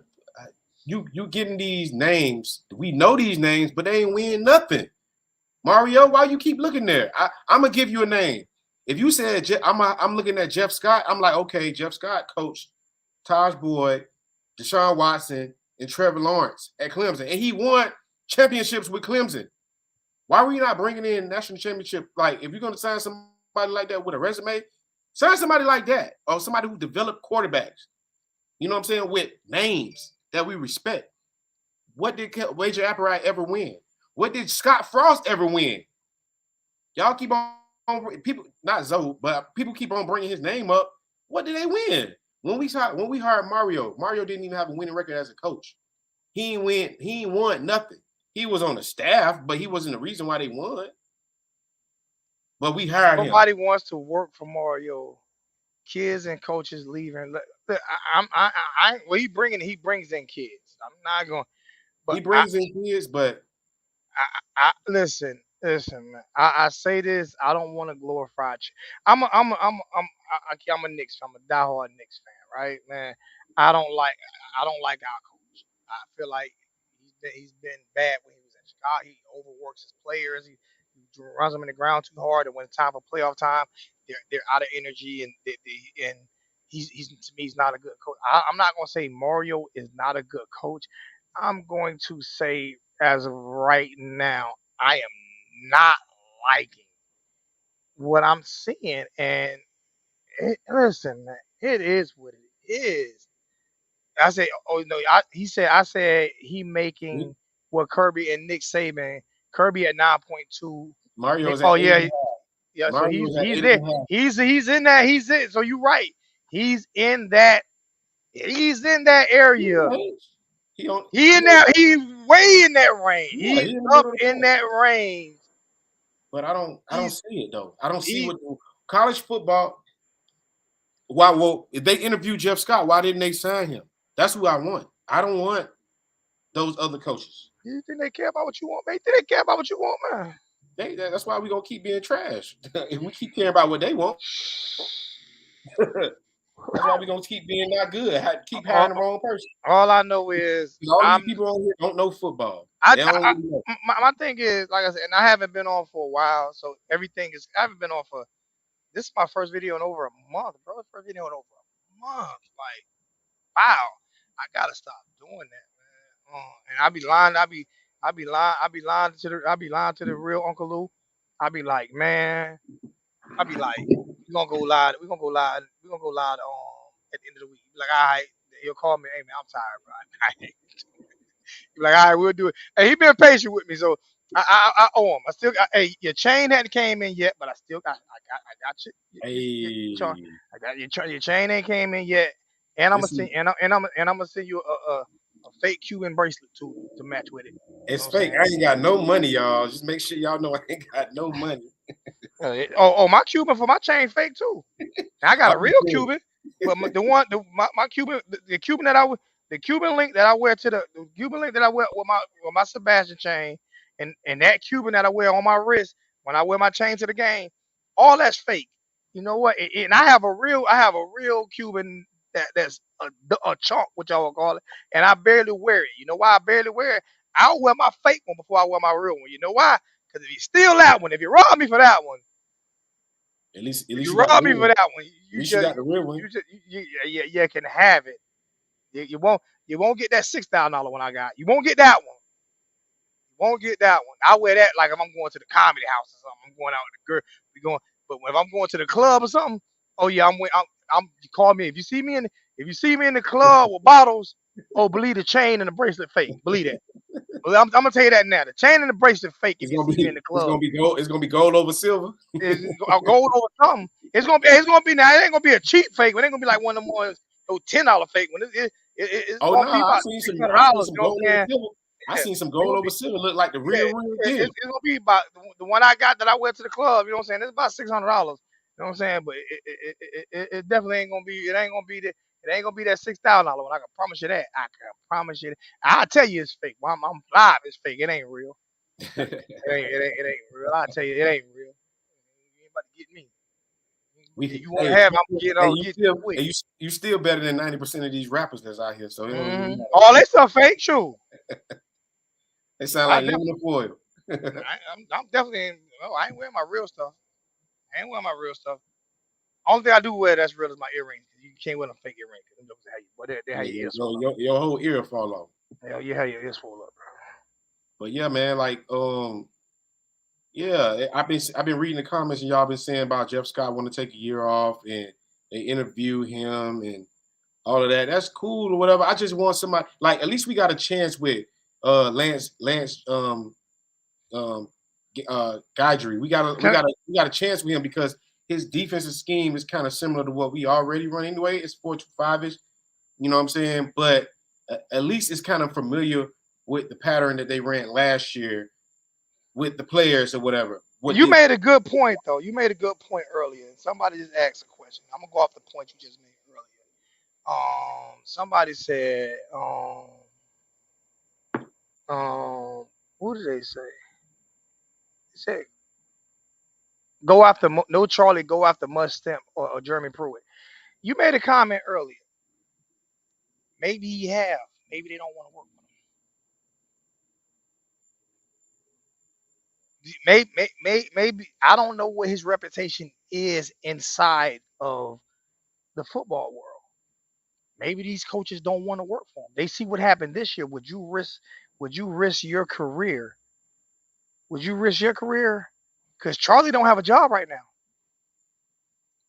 You getting these names? We know these names, but they ain't win nothing. Mario, why you keep looking there? I'm gonna give you a name. If you said I'm looking at Jeff Scott, I'm like, okay, Jeff Scott coached Taj Boyd, Deshaun Watson, and Trevor Lawrence at Clemson, and he won championships with Clemson. Why were you not bringing in national championship? Like, if you're gonna sign somebody like that with a resume, sign somebody like that, or somebody who developed quarterbacks. You know what I'm saying? With names that we respect. What did Wager Apparat ever win? What did Scott Frost ever win? Y'all keep on people, not Zoe, but people keep on bringing his name up. What did they win? When we hired Mario didn't even have a winning record as a coach. He ain't won nothing. He was on the staff, but he wasn't the reason why they won. But we hired him. Nobody wants to work for Mario. Kids and coaches leaving. Well, he brings in kids. I'm not going, but He brings in kids, but listen, man. I say this. I don't want to glorify. I'm a Knicks fan. I'm a diehard Knicks fan, right, man. I don't like, I don't like our coach. I feel like he's been bad when he was in Chicago. He overworks his players. He runs them in the ground too hard, and when it's time for playoff time, they're out of energy, and he's to me he's not a good coach. I'm not gonna say Mario is not a good coach. I'm going to say as of right now, I am not liking what I'm seeing. And listen, man, it is what it is. I say, oh no, I said he making what Kirby and Nick Saban. Kirby at 9.2. Mario's at Oh 8 and a yeah, half. yeah. So Mario's at he's eight and there. a half. He's in that. He's in. So you're right. He's in that. He's in that area. He on He in that. He way in that range. yeah, He's he in the up middle of the in pack. that range. But I don't He's see it though. I don't see he. what college football. Why? Well, if they interviewed Jeff Scott, why didn't they sign him? That's who I want. I don't want those other coaches. You think they care about what you want, man? Think they care about what you want, man? That's why we're gonna keep being trash. If we keep caring about what they want, that's why we're gonna keep being not good. Keep all, hiring the wrong person. all I know is All these I'm. people on here don't know football. I, They don't I, really know. my thing is, like I said, and I haven't been on for a while, so everything is. I haven't been on for. This is my first video in over a month, bro. First video in over a month. Like, wow, I gotta stop doing that, man. And I be lying. I be lying to the real Uncle Lou. I be like, man. I be like, we gonna go live. We gonna go live. We gonna go live at the end of the week. Be like, all right. He'll call me. Hey man, I'm tired, bro. Be like, all right, we'll do it. Hey, he been patient with me, so I owe him. I still got. Hey, your chain hadn't came in yet, but I still got. I got Hey, I got your chain ain't came in yet, and I'm gonna this is send and I'm gonna send you a fake Cuban bracelet to match with it. You know it's what I'm fake. saying? I ain't got no money, y'all. Just make sure y'all know I ain't got no money. My Cuban for my chain fake too. I got a I'm real good. Cuban, but my Cuban, the Cuban that the Cuban link that I wear the Cuban link that I wear with my Sebastian chain, and that Cuban that I wear on my wrist when I wear my chain to the game, all that's fake. You know what? And I have a real Cuban that's a chunk, which I will call it, and I barely wear it. You know why I barely wear it? I'll wear my fake one before I wear my real one. You know why? Because if you steal that one, if you rob me for that one, At if least you you got the rob me real for one. that one, At least you got the real one. you can have it. You won't get that $6,000 one I got. You won't get that one. You won't get that one. I wear that like if I'm going to the comedy house or something. I'm going out with the girl. We going, but if I'm going to the club or something, oh yeah, you call me if you see me in the club with bottles. Oh, believe the chain and the bracelet fake. Believe that. Well, I'm gonna tell you that now. The chain and the bracelet fake. If you see me in the club. It's gonna be gold over silver. I'll go over something. It's gonna be now. It ain't gonna be a cheap fake one. It ain't gonna be like one of them ones, no $10 fake one. It's Oh gonna no, be about six hundred I seen dollars. some You know gold what I'm over saying? silver. I Yeah, seen some it's gold gonna over be silver look like the yeah, real deal. it's gonna be about the one I got that I wear to the club. You know what I'm saying? It's about $600. You know what I'm saying? But it definitely ain't gonna be. It ain't gonna be the. It ain't gonna be that $6,000 one. I can promise you that. I can promise you that. I'll tell you it's fake. I'm live. It's fake. It ain't real. It ain't real. I'll tell you it ain't real. You ain't about to get me. If you want to have, I'll get you quick. You still better than 90% of these rappers that's out here. So it don't even matter. All that stuff fake, true. They sound I like def- lemon and foil. I'm definitely. No, I ain't wearing my real stuff. I ain't wearing my real stuff. Only thing I do wear that's real is my earrings. You can't wear them fake earrings. Them jokers how you, but they how Yeah, your ears swell up. your whole ear fall off. Hell, you how your ears swell up, But yeah, man, like yeah, I've been reading the comments and y'all been saying about Jeff Scott want to take a year off and they interview him and all of that. That's cool or whatever. I just want somebody like at least we got a chance with Lance Guidry. bro. We got a chance with him because his defensive scheme is kind of similar to what we already run anyway. It's 4-5 ish. You know what I'm saying? But at least it's kind of familiar with the pattern that they ran last year with the players or whatever. What You did made a good point though. You made a good point earlier. Somebody just asked a question. I'm gonna go off the point you just made earlier. Somebody said, what did they say? They said, go after no Charlie, go after Must or Jeremy Pruitt. You made a comment earlier. Maybe he have. Maybe they don't want to work with him. Maybe I don't know what his reputation is inside of the football world. Maybe these coaches don't want to work for him. They see what happened this year. Would you risk? Would you risk your career? Would you risk your career? Because Charlie don't have a job right now.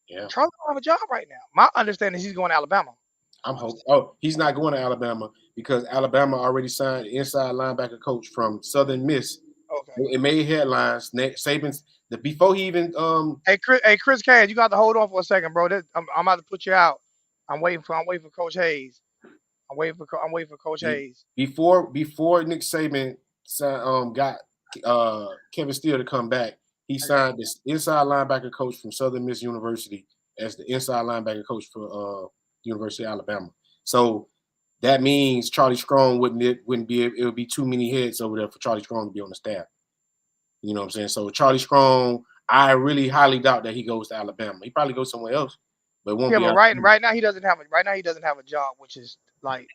yeah. Charlie don't have a job right now. My understanding is he's going to Alabama. I'm hoping. Oh, he's not going to Alabama because Alabama already signed the inside linebacker coach from Southern Miss. Okay. It made headlines. Saban's before he even Chris Cash, you got to hold on for a second, bro. I'm about to put you out. I'm waiting for Coach Hayes. I'm waiting for Coach Hayes. Before Nick Saban got Kevin Steele to come back, he signed this inside linebacker coach from Southern Miss University as the inside linebacker coach for University of Alabama. So that means Charlie Strong wouldn't be it would be too many heads over there for Charlie Strong to be on the staff. You know what I'm saying? So Charlie Strong, I really highly doubt that he goes to Alabama. He probably goes somewhere else, but it won't be but Alabama. right now he doesn't have a job, which is like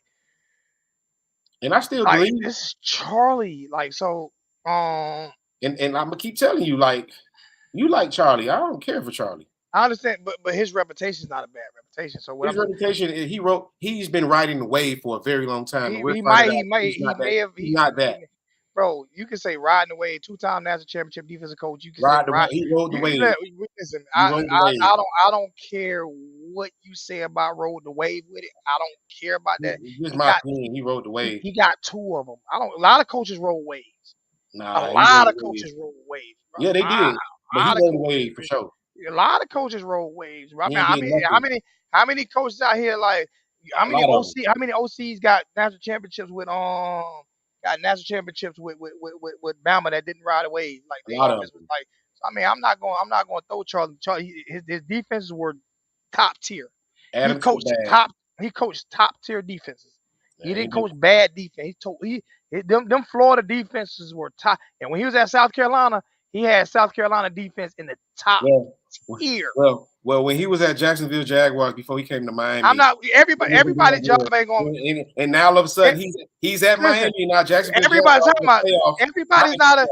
And I still believe this is Charlie. Like so, and I'm gonna keep telling you, like you like Charlie. I don't care for Charlie. I understand, but his reputation is not a bad reputation. So what His reputation, he's been riding the wave for a very long time, and we're he finding might out he may have he's not that. Bro, you can say riding the wave, 2-time national championship defensive coach. You can say Ride the wave. He rode the You wave. can listen. He rode the wave. I don't care what you say about rode the wave with it. I don't care about that. This is my opinion. He rode the wave. He got two of them. A lot of coaches roll waves. Nah, a lot of coaches roll waves. Bro. Yeah, they did. But he rode the wave for sure. A lot of coaches roll waves. Bro. I mean, how many coaches out here like how many OCs got national championships with with Bama that didn't ride a wave like the offense was like. So, I mean, I'm not going to throw Charlie. His defenses were top tier. He coached top tier defenses. He didn't coach bad defense. Them Florida defenses were top. And when he was at South Carolina, he had South Carolina defense in the top tier. Well, when he was at Jacksonville Jaguars before he came to Miami, I'm not everybody's job ain't going. And now all of a sudden he's at Miami now. Jacksonville. Everybody's talking about everybody's not a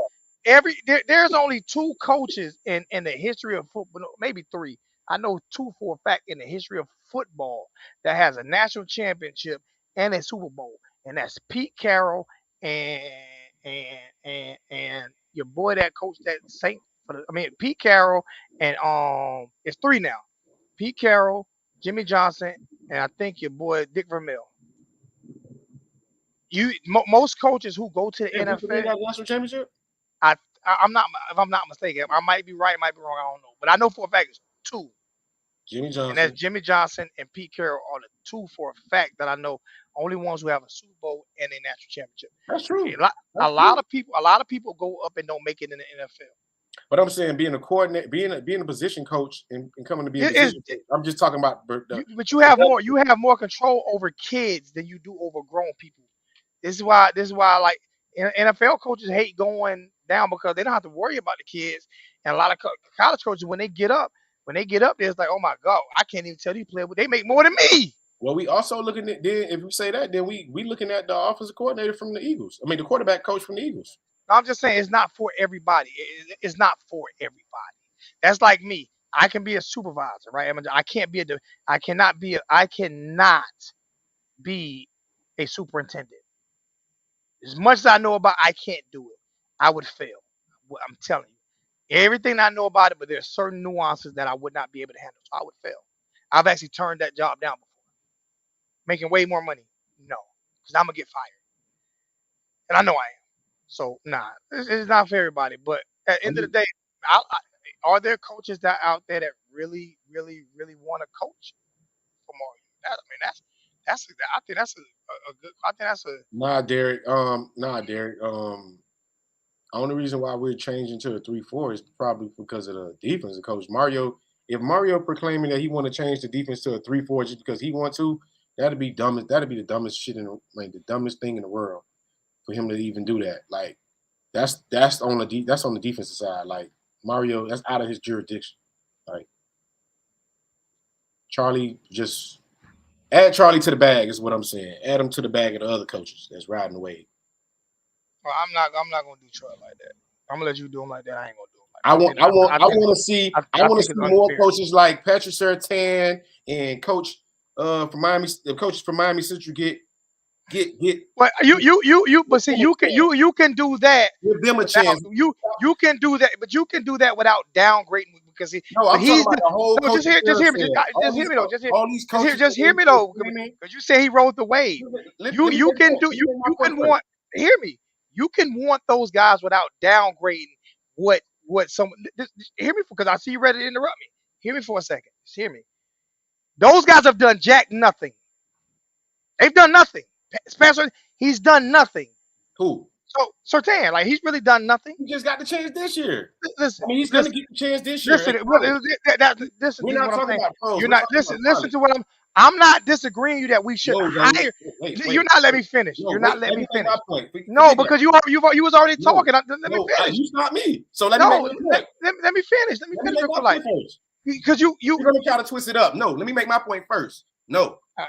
there's only two coaches in the history of football, maybe three. I know two for a fact in the history of football that has a national championship and a Super Bowl, and that's Pete Carroll and your boy that coached that Saint. Pete Carroll and it's three now. Pete Carroll, Jimmy Johnson, and I think your boy Dick Vermeil. Most coaches who go to the NFL got a national championship. I'm not, if I'm not mistaken, I might be right, might be wrong, I don't know, but I know for a fact it's two. Jimmy Johnson. And that's Jimmy Johnson and Pete Carroll are the two for a fact that I know only ones who have a Super Bowl and a national championship. That's true. A lot of people go up and don't make it in the NFL. But I'm saying being a coordinator, being a position coach, and coming to be a position coach, I'm just talking about. But you have more control over kids than you do over grown people. This is why like NFL coaches hate going down because they don't have to worry about the kids. And a lot of college coaches, when they get up, it's like, oh my God, I can't even tell these players, but they make more than me. Well, we also looking at then if we say that, then we looking at the offensive coordinator from the Eagles. I mean, the quarterback coach from the Eagles. I'm just saying it's not for everybody. It's not for everybody. That's like me. I can be a supervisor, right? I can't be I cannot be a superintendent. As much as I know about, I can't do it. I would fail. I'm telling you, everything I know about it, but there's certain nuances that I would not be able to handle. So I would fail. I've actually turned that job down before, making way more money. No, because I'm gonna get fired, and I know I am. So nah, it's not for everybody. But at the I end of the mean, day, are there coaches that out there that really, really, really want to coach for more? I mean, that's I think that's a good. I think that's a nah, Derek. Nah, Derek. Only reason why we're changing to a 3-4 is probably because of the defensive coach. Mario, if Mario proclaiming that he want to change the defense to a 3-4 just because he want to, that'd be dumb. That'd be the dumbest shit like the dumbest thing in the world for him to even do that. Like that's on the defensive side. Like Mario, that's out of his jurisdiction. Like Charlie, just add Charlie to the bag is what I'm saying. Add him to the bag of the other coaches that's riding the wave. well, I'm not gonna do Troy like that. I'm gonna let you do him like that. I ain't gonna do him like I that. want I want I want to see I I want to think see it's more unfair. coaches like Patrick Surtain and coach from Miami, the coaches from Miami Central get But but see, you can do that give them a without chance. you can do that, but you can do that without downgrading because No, but I'm talking he's about the whole no coaching just hear me carousel. just hear me though All these coaches just hear me though because you say he rode the wave. let me You make can do let me make my you point can first. want hear me. You can want those guys without downgrading what some hear me because I see you ready to interrupt me. Hear me for a second. Just hear me. Those guys have done jack nothing. They've done nothing. Spencer, he's done nothing. Who? So Sertan, like he's really done nothing. He just got the chance this year. Listen, I mean, he's going to listen, get the chance this year. listen. This We're is not what I'm talking saying. about pros. You're We're not talking listen. about Listen college. to what I'm not disagreeing you that we should No, Johnny. hire. Wait. You're not letting me finish. No, You're wait. not letting Let me me make finish. my point. No, Forget that. because you was already No, talking. Let me no. finish. You stopped me. So let me make No, my point. let me finish. Let me Let me finish make real my quick. Like point first. because you You're going to try to twist it up. No, let me make my point first. No. uh,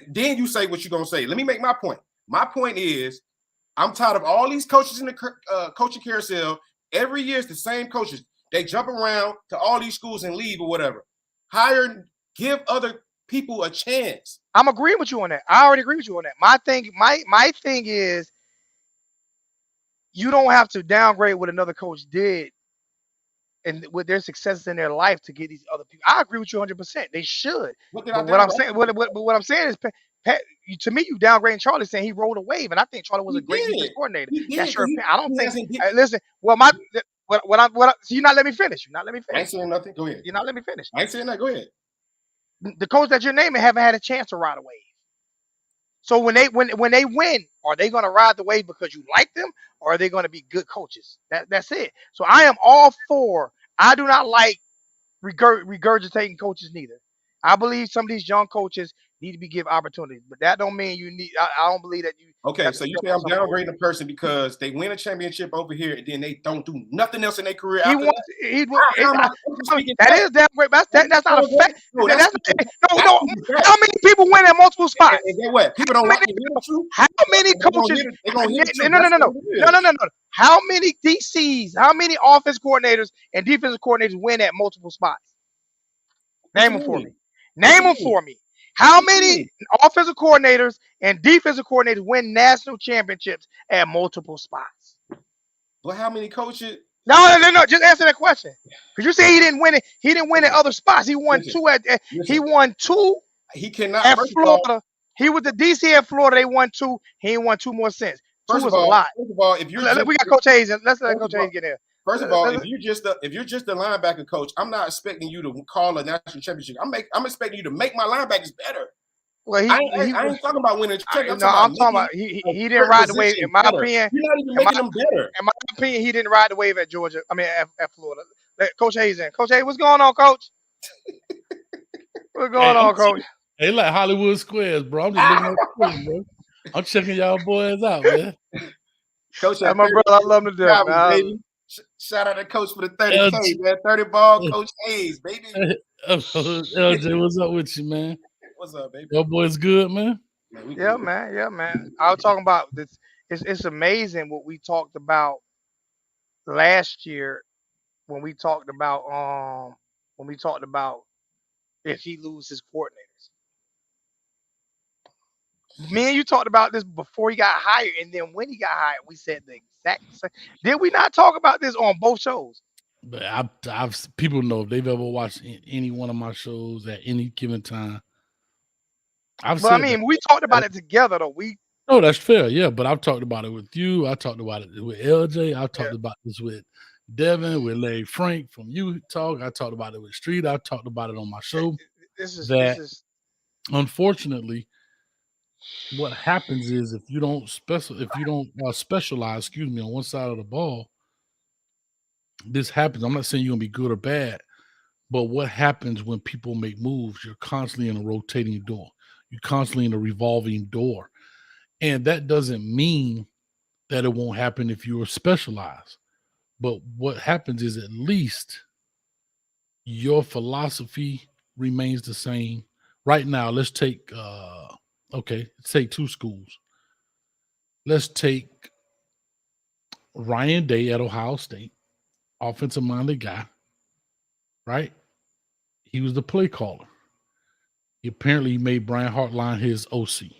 Then you say what you're going to say. Let me make my point. My point is I'm tired of all these coaches in the coaching carousel. Every year it's the same coaches. They jump around to all these schools and leave or whatever. Give other people a chance. I'm agreeing with you on that. I already agree with you on that. My thing is you don't have to downgrade what another coach did and with their successes in their life to get these other people. I agree with you 100%. They should. What did I But what I'm downgrade? saying, what I'm saying is, to me, you downgrading Charlie, saying he rode a wave, and I think Charlie was He a great defense did. coordinator. He did. That's your opinion. I don't He think. hasn't get, Listen, well, so you're not letting me finish. You're not letting me I ain't finish. saying nothing. Go ahead. You're not letting me finish. I ain't saying that. Go ahead. The coach that you're naming haven't had a chance to ride a wave. So when they win, are they going to ride the wave because you like them, or are they going to be good coaches? That's it. So I am all for. I do not like regurgitating coaches neither. I believe some of these young coaches need to be given opportunities, but that don't mean you need. I don't believe that you Okay, have to so you step say on I'm some toes. downgrading a person because they win a championship over here and then they don't do nothing else in their career He after wants. that. He wants. I'm speaking That back. is downgrade. That's not a fact. No, That's that's no. speaking back. How many people win at multiple spots? And get what? People don't like to hear the truth. How many coaches? They're gonna hear the truth. No. How many DCs? How many offense coordinators and defensive coordinators win at multiple spots? Name them for me. Name them for me. How many offensive coordinators and defensive coordinators win national championships at multiple spots? But how many coaches? No. Just answer that question. Because you say he didn't win it. He didn't win at other spots. He won two at. He won two. He cannot. At Florida, he was the DC at Florida. They won two. He ain't won two more since. Two is a lot. First of all, if you're we got Coach Hayes. Let's let Coach Hayes get in. First of all, if you're just a linebacker coach, I'm not expecting you to call a national championship. I'm expecting you to make my linebackers better. Well, I ain't talking about winning a championship. I'm talking about he didn't ride the wave. In my opinion, you're not even making them better. In my opinion, he didn't ride the wave at Georgia. I mean, at Florida. Let Coach Hayes in. Coach Hayes, what's going on, Coach? What's going on, Coach? Hey, like Hollywood Squares, bro. I'm just looking at the screen, bro. I'm checking y'all boys out, man. Coach, that's my brother. I love him to death, man. Shout out to Coach for the 30K, man. 30 ball, Coach Hayes, baby. LJ, what's up with you, man? What's up, baby? Your boys good, man? Yeah, man. I was talking about this. It's amazing what we talked about last year when we talked about if he loses coordinators. Me and you talked about this before he got hired, and then when he got hired, we said the exact same. Did we not talk about this on both shows? But I've people know if they've ever watched any one of my shows at any given time. I've But I said that. mean, we talked about it together though. No, that's fair. Yeah, but I've talked about it with you. I talked about it with LJ. I've Yeah, talked about this with Devin, with Larry Frank from You Talk. I talked about it with Street. I talked about it on my show. this That is unfortunately, what happens is if you don't specialize, excuse me, on one side of the ball, this happens. I'm not saying you're gonna be good or bad, but what happens when people make moves? You're constantly in a rotating door. You're constantly in a revolving door, and that doesn't mean that it won't happen if you are specialized. But what happens is at least your philosophy remains the same. Right now, let's take let's take two schools. Let's take Ryan Day at Ohio State, offensive minded guy, right? He was the play caller. He apparently made Brian Hartline his OC.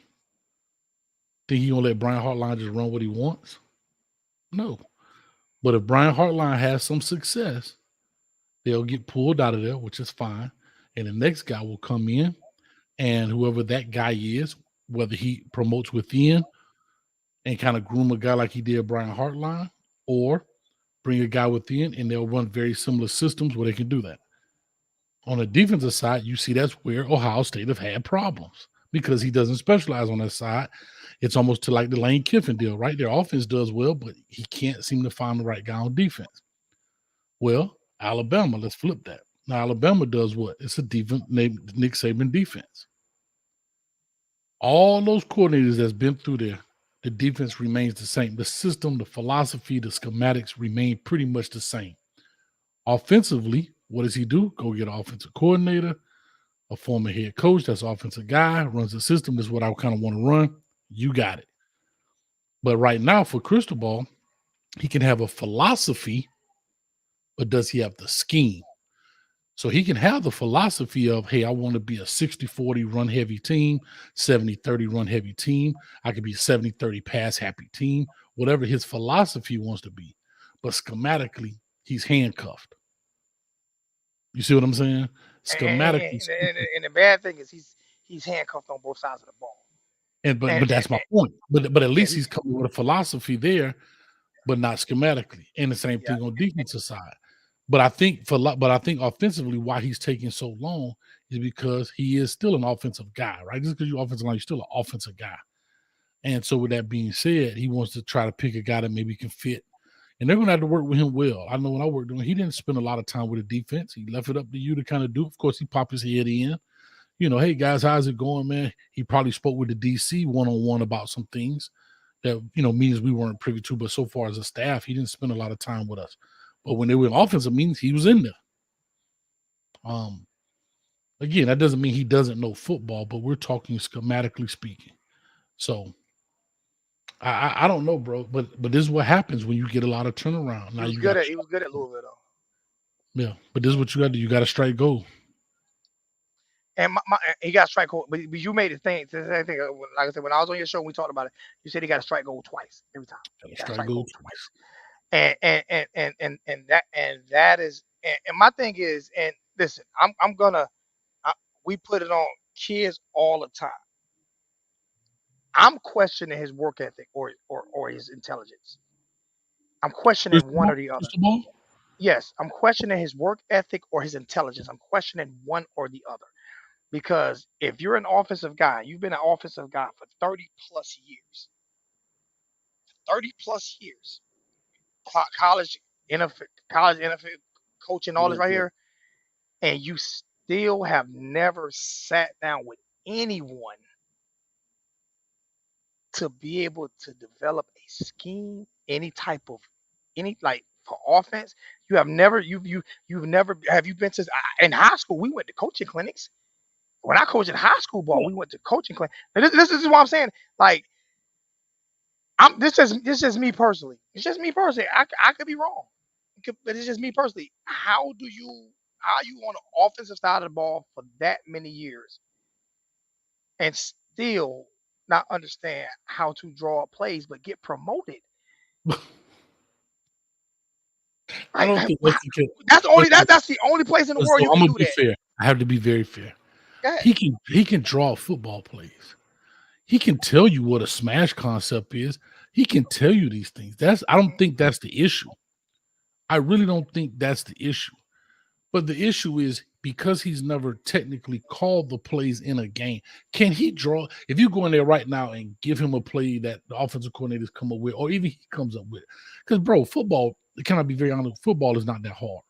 Think he gonna let Brian Hartline just run what he wants? No. But if Brian Hartline has some success, they'll get pulled out of there, which is fine. And the next guy will come in, and whoever that guy is, whether he promotes within and kind of groom a guy like he did Brian Hartline, or bring a guy within and they'll run very similar systems where they can do that. On the defensive side, you see that's where Ohio State have had problems because he doesn't specialize on that side. It's almost to like the Lane Kiffin deal, right? Their offense does well, but he can't seem to find the right guy on defense. Well, Alabama, let's flip that. Now, Alabama does what? It's a defense named Nick Saban defense. All those coordinators that's been through there, the defense remains the same. The system, the philosophy, the schematics remain pretty much the same. Offensively, what does he do? Go get an offensive coordinator, a former head coach that's an offensive guy, runs the system. This is what I kind of want to run. You got it. But right now for Cristobal, he can have a philosophy, but does he have the scheme? So he can have the philosophy of, hey, I want to be a 60-40 run heavy team, 70-30 run heavy team. I could be a 70-30 pass happy team, whatever his philosophy wants to be. But schematically, he's handcuffed. You see what I'm saying? Schematically speaking. and the bad thing is he's handcuffed on both sides of the ball. But that's my point. But at least yeah, he's coming with a philosophy there, but not schematically. And the same yeah. thing on defensive side. But I think offensively, why he's taking so long is because he is still an offensive guy, right? Just because you're offensive line, you're still an offensive guy. And so with that being said, he wants to try to pick a guy that maybe can fit. And they're going to have to work with him well. I know when I worked with him, he didn't spend a lot of time with the defense. He left it up to you to kind of do. Of course, he popped his head in. You know, hey, guys, how's it going, man? He probably spoke with the DC one-on-one about some things that, meetings we weren't privy to. But so far as a staff, he didn't spend a lot of time with us. But when they were in offensive meetings, he was in there. Again, that doesn't mean he doesn't know football, but we're talking schematically speaking. So I don't know, bro, but this is what happens when you get a lot of turnaround. Now He was good at Louisville though. Yeah, but this is what you got to do. You got to strike gold. And he got strike gold, but you made the same thing. Like I said, when I was on your show, we talked about it. You said he got to strike gold twice every time. He got to strike gold twice. And that is and my thing is, and listen, we put it on kids all the time. I'm questioning his work ethic or his intelligence. I'm questioning one or the other. Yes, I'm questioning his work ethic or his intelligence. I'm questioning one or the other. Because if you're an offensive guy, you've been an offensive guy for 30 plus years. 30 plus years. College, NFL coaching, all this right here. And you still have never sat down with anyone to be able to develop a scheme, for offense. You have never have you been to in high school? We went to coaching clinics. When I coached in high school ball, we went to coaching clinics. And this is what I'm saying. Like, this is me personally. It's just me personally. I could be wrong. but it's just me personally. How are you on the offensive side of the ball for that many years and still not understand how to draw plays but get promoted? I Like don't think that's the case. that's the only place in the world you So I'm can gonna do be that. fair. I have to be very fair. Go ahead. He can draw football plays. He can tell you what a smash concept is. He can tell you these things. I don't think that's the issue. I really don't think that's the issue. But the issue is because he's never technically called the plays in a game. Can he draw? If you go in there right now and give him a play that the offensive coordinators come up with, or even he comes up with, because bro, football, can I be very honest? Football is not that hard.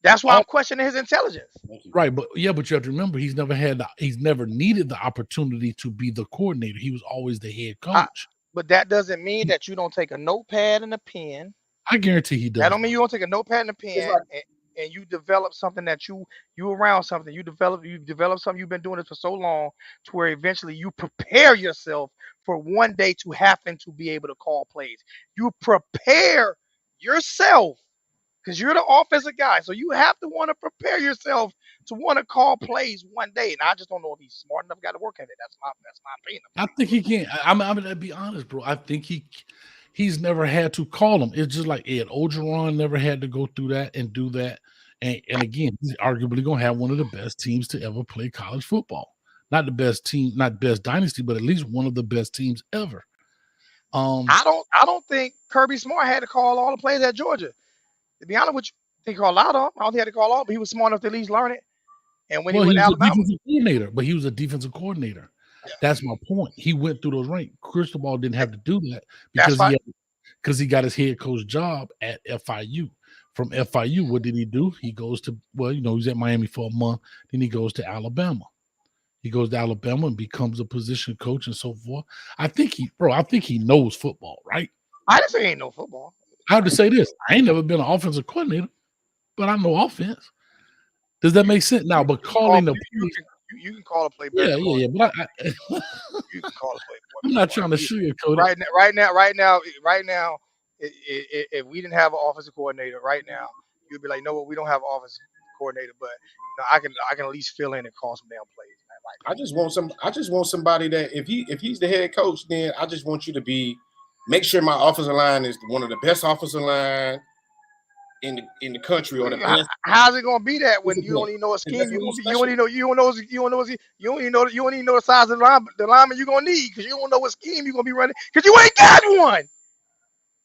That's why I'm questioning his intelligence. Right, but you have to remember he's never needed the opportunity to be the coordinator. He was always the head coach. But that doesn't mean that you don't take a notepad and a pen. I guarantee he does. That don't mean you don't take a notepad and a pen and you develop something that you around something. You develop something. You've been doing this for so long to where eventually you prepare yourself for one day to happen to be able to call plays. You prepare yourself because you're the offensive guy. So you have to want to prepare yourself to want to call plays one day. And I just don't know if he's smart enough, got to work at it. That's my opinion. I think he can. I'm gonna be honest, bro. I think he's never had to call them. It's just like Ed Ogeron never had to go through that and do that. And again, he's arguably gonna have one of the best teams to ever play college football. Not the best team, not best dynasty, but at least one of the best teams ever. I don't think Kirby Smart had to call all the plays at Georgia. To be honest with you, I think he called a lot of them. I don't think he had to call all, but he was smart enough to at least learn it. And when he went to Alabama, he was a defensive coordinator. Yeah. That's my point. He went through those ranks. Cristobal didn't have to do that because he got his head coach job at FIU. From FIU, what did he do? He goes to he's at Miami for a month. Then he goes to Alabama. He goes to Alabama and becomes a position coach and so forth. I think he knows football, right? I didn't say he ain't know football. I have to say this. I ain't never been an offensive coordinator, but I know offense. Does that make sense? Now, but calling the you can call a play better. Yeah. But you can call a play. I'm not trying to sugarcoat it. Right now, if we didn't have an offensive coordinator right now, you'd be like, no, we don't have an offensive coordinator, but I can at least fill in and call some damn plays. I just want somebody that if he's the head coach, then I just want you to make sure my offensive line is one of the best offensive line in the country or the best. How's it gonna be that when you don't even know a scheme? You don't even know the size of the lineman you're gonna need because you don't know what scheme you're gonna be running because you ain't got one.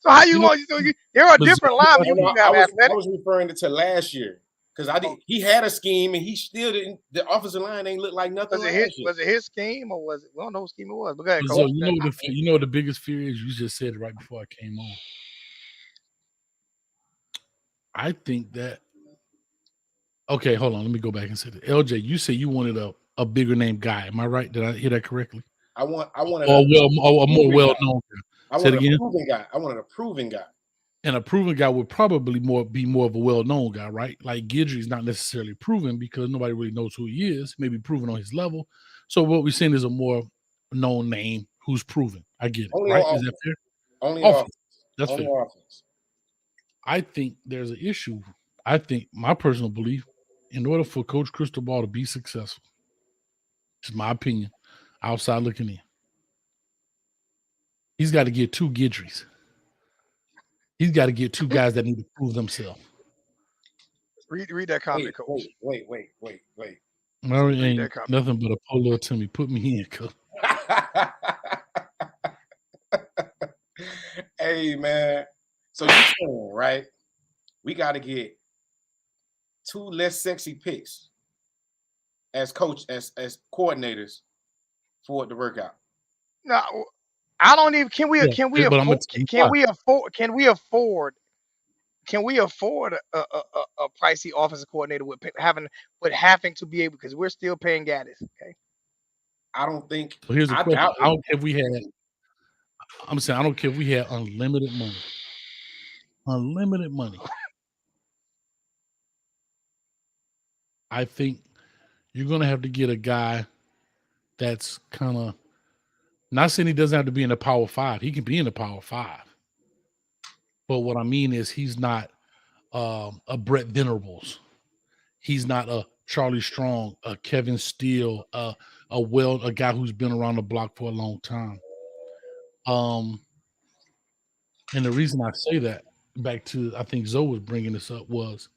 So how you going? There are different linemen. I was referring to last year because he had a scheme and he still didn't. The offensive line ain't look like nothing. Was it his scheme or was it? We don't know what scheme it was. But go ahead, so you know what the biggest fear is? You just said it right before I came on. I think that. Okay, hold on. Let me go back and say that. LJ, you said you wanted a bigger name guy. Am I right? Did I hear that correctly? I wanted a more well known. I wanted a proven guy. I wanted a proven guy. And a proven guy would probably be more of a well-known guy, right? Like Guidry's not necessarily proven because nobody really knows who he is. Maybe proven on his level. So what we're seeing is a more known name who's proven. I get it, right? Is that fair? Only offense. That's fair. Offense. I think there's an issue. I think my personal belief, in order for Coach Cristobal to be successful, it's my opinion, outside looking in, he's got to get two Guidrys. He's got to get two guys that need to prove themselves. Read that comment, Coach. Wait. Murray ain't nothing but a polo Timmy. Put me in, Coach. Hey, man. So you're saying, right? We got to get two less sexy picks as coordinators for it to work out. No, I don't even. Can we afford a pricey offensive coordinator with having to be able because we're still paying Gaddis. Okay. I don't think. So here's the question. I don't care if we had. I'm saying I don't care if we had unlimited money. Unlimited money. I think you're going to have to get a guy that's kind of not saying he doesn't have to be in the Power 5. He can be in the Power 5. But what I mean is he's not a Brett Venerables. He's not a Charlie Strong, a Kevin Steele, a guy who's been around the block for a long time. Um, and the reason I say that, back to, I think Zoe was bringing this up, was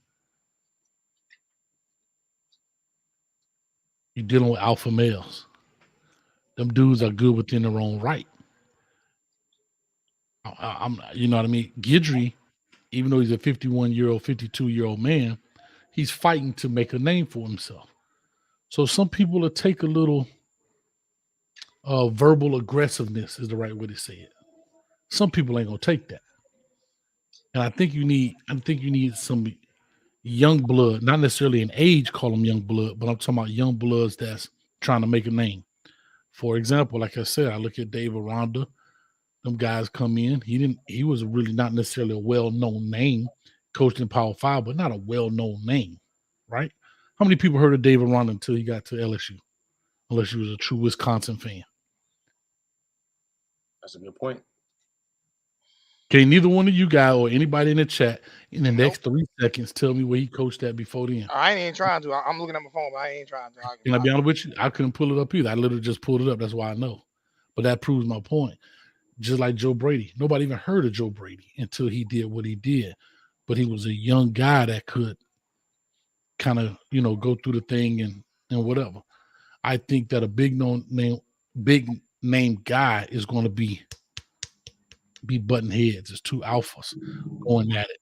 you're dealing with alpha males. Them dudes are good within their own right. I'm, you know what I mean? Gidry, even though he's a 51-year-old, 52-year-old man, he's fighting to make a name for himself. So some people will take a little verbal aggressiveness, is the right way to say it. Some people ain't gonna take that, and I think you need some young blood, not necessarily an age, call them young blood, but I'm talking about young bloods that's trying to make a name. For example, like I said, I look at Dave Aranda. Them guys come in. He was really not necessarily a well-known name, coached in Power Five, but not a well-known name, right? How many people heard of Dave Aranda until he got to LSU? Unless you was a true Wisconsin fan. That's a good point. Okay, neither one of you guys or anybody in the chat in the Nope. next 3 seconds tell me where he coached at before then. I ain't even trying to. I'm looking at my phone, but I ain't trying to. Can I be honest with you? I couldn't pull it up either. I literally just pulled it up. That's why I know. But that proves my point. Just like Joe Brady. Nobody even heard of Joe Brady until he did what he did. But he was a young guy that could kind of, go through the thing and whatever. I think that a big name guy is going to be button heads. It's two alphas going at it.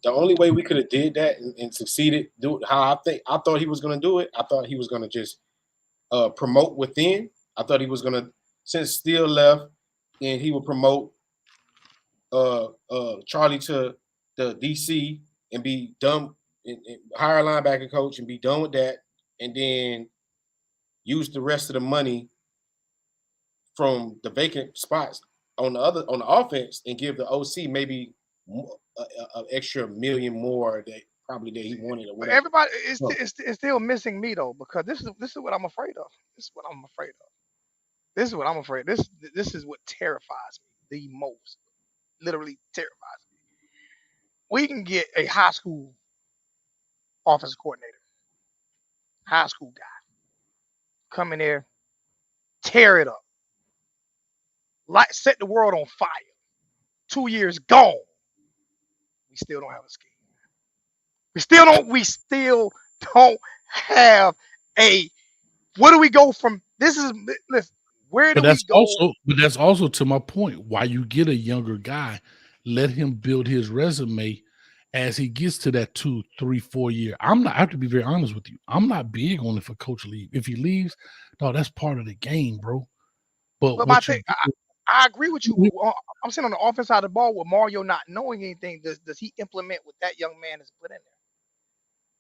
The only way we could have did that and succeeded, do how I thought he was going to do it. I thought he was going to just promote within. I thought he was going to, since Steele left, and he would promote Charlie to the DC and be done, and hire a linebacker coach and be done with that, and then use the rest of the money from the vacant spots on the offense and give the OC maybe an extra $1 million more that he wanted or whatever. Everybody is still missing me though, because this is what I'm afraid of. This is what I'm afraid of. This is what I'm afraid. This is what terrifies me the most. Literally terrifies me. We can get a high school offensive coordinator, high school guy, come in there, tear it up, set the world on fire. 2 years gone. We still don't have a scheme. We still don't have a. Where do we go from? Listen, where do we go? But that's also to my point. Why you get a younger guy, let him build his resume as he gets to that 2, 3, 4 year. I have to be very honest with you. I'm not big on it for coach leave. If he leaves, no, that's part of the game, bro. But I agree with you. I'm saying on the offense side of the ball with Mario not knowing anything, does he implement what that young man has put in there?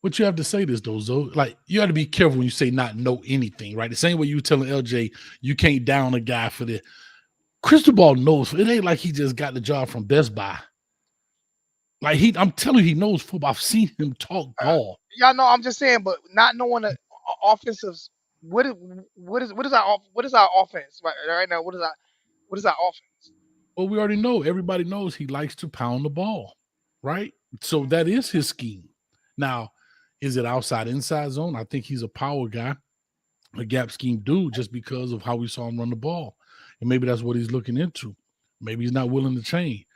But you have to say this though, Zoe. Like, you have to be careful when you say not know anything, right? The same way you were telling LJ you can't down a guy for the Cristobal knows. It ain't like he just got the job from Best Buy. Like, I'm telling you, he knows football. I've seen him talk ball. Yeah, no, I'm just saying, but not knowing the offensives. What is our offense right now? What is our offense? Well, we already know. Everybody knows he likes to pound the ball, right? So that is his scheme. Now, is it outside, inside zone? I think he's a power guy, a gap scheme dude, just because of how we saw him run the ball. And maybe that's what he's looking into. Maybe he's not willing to change.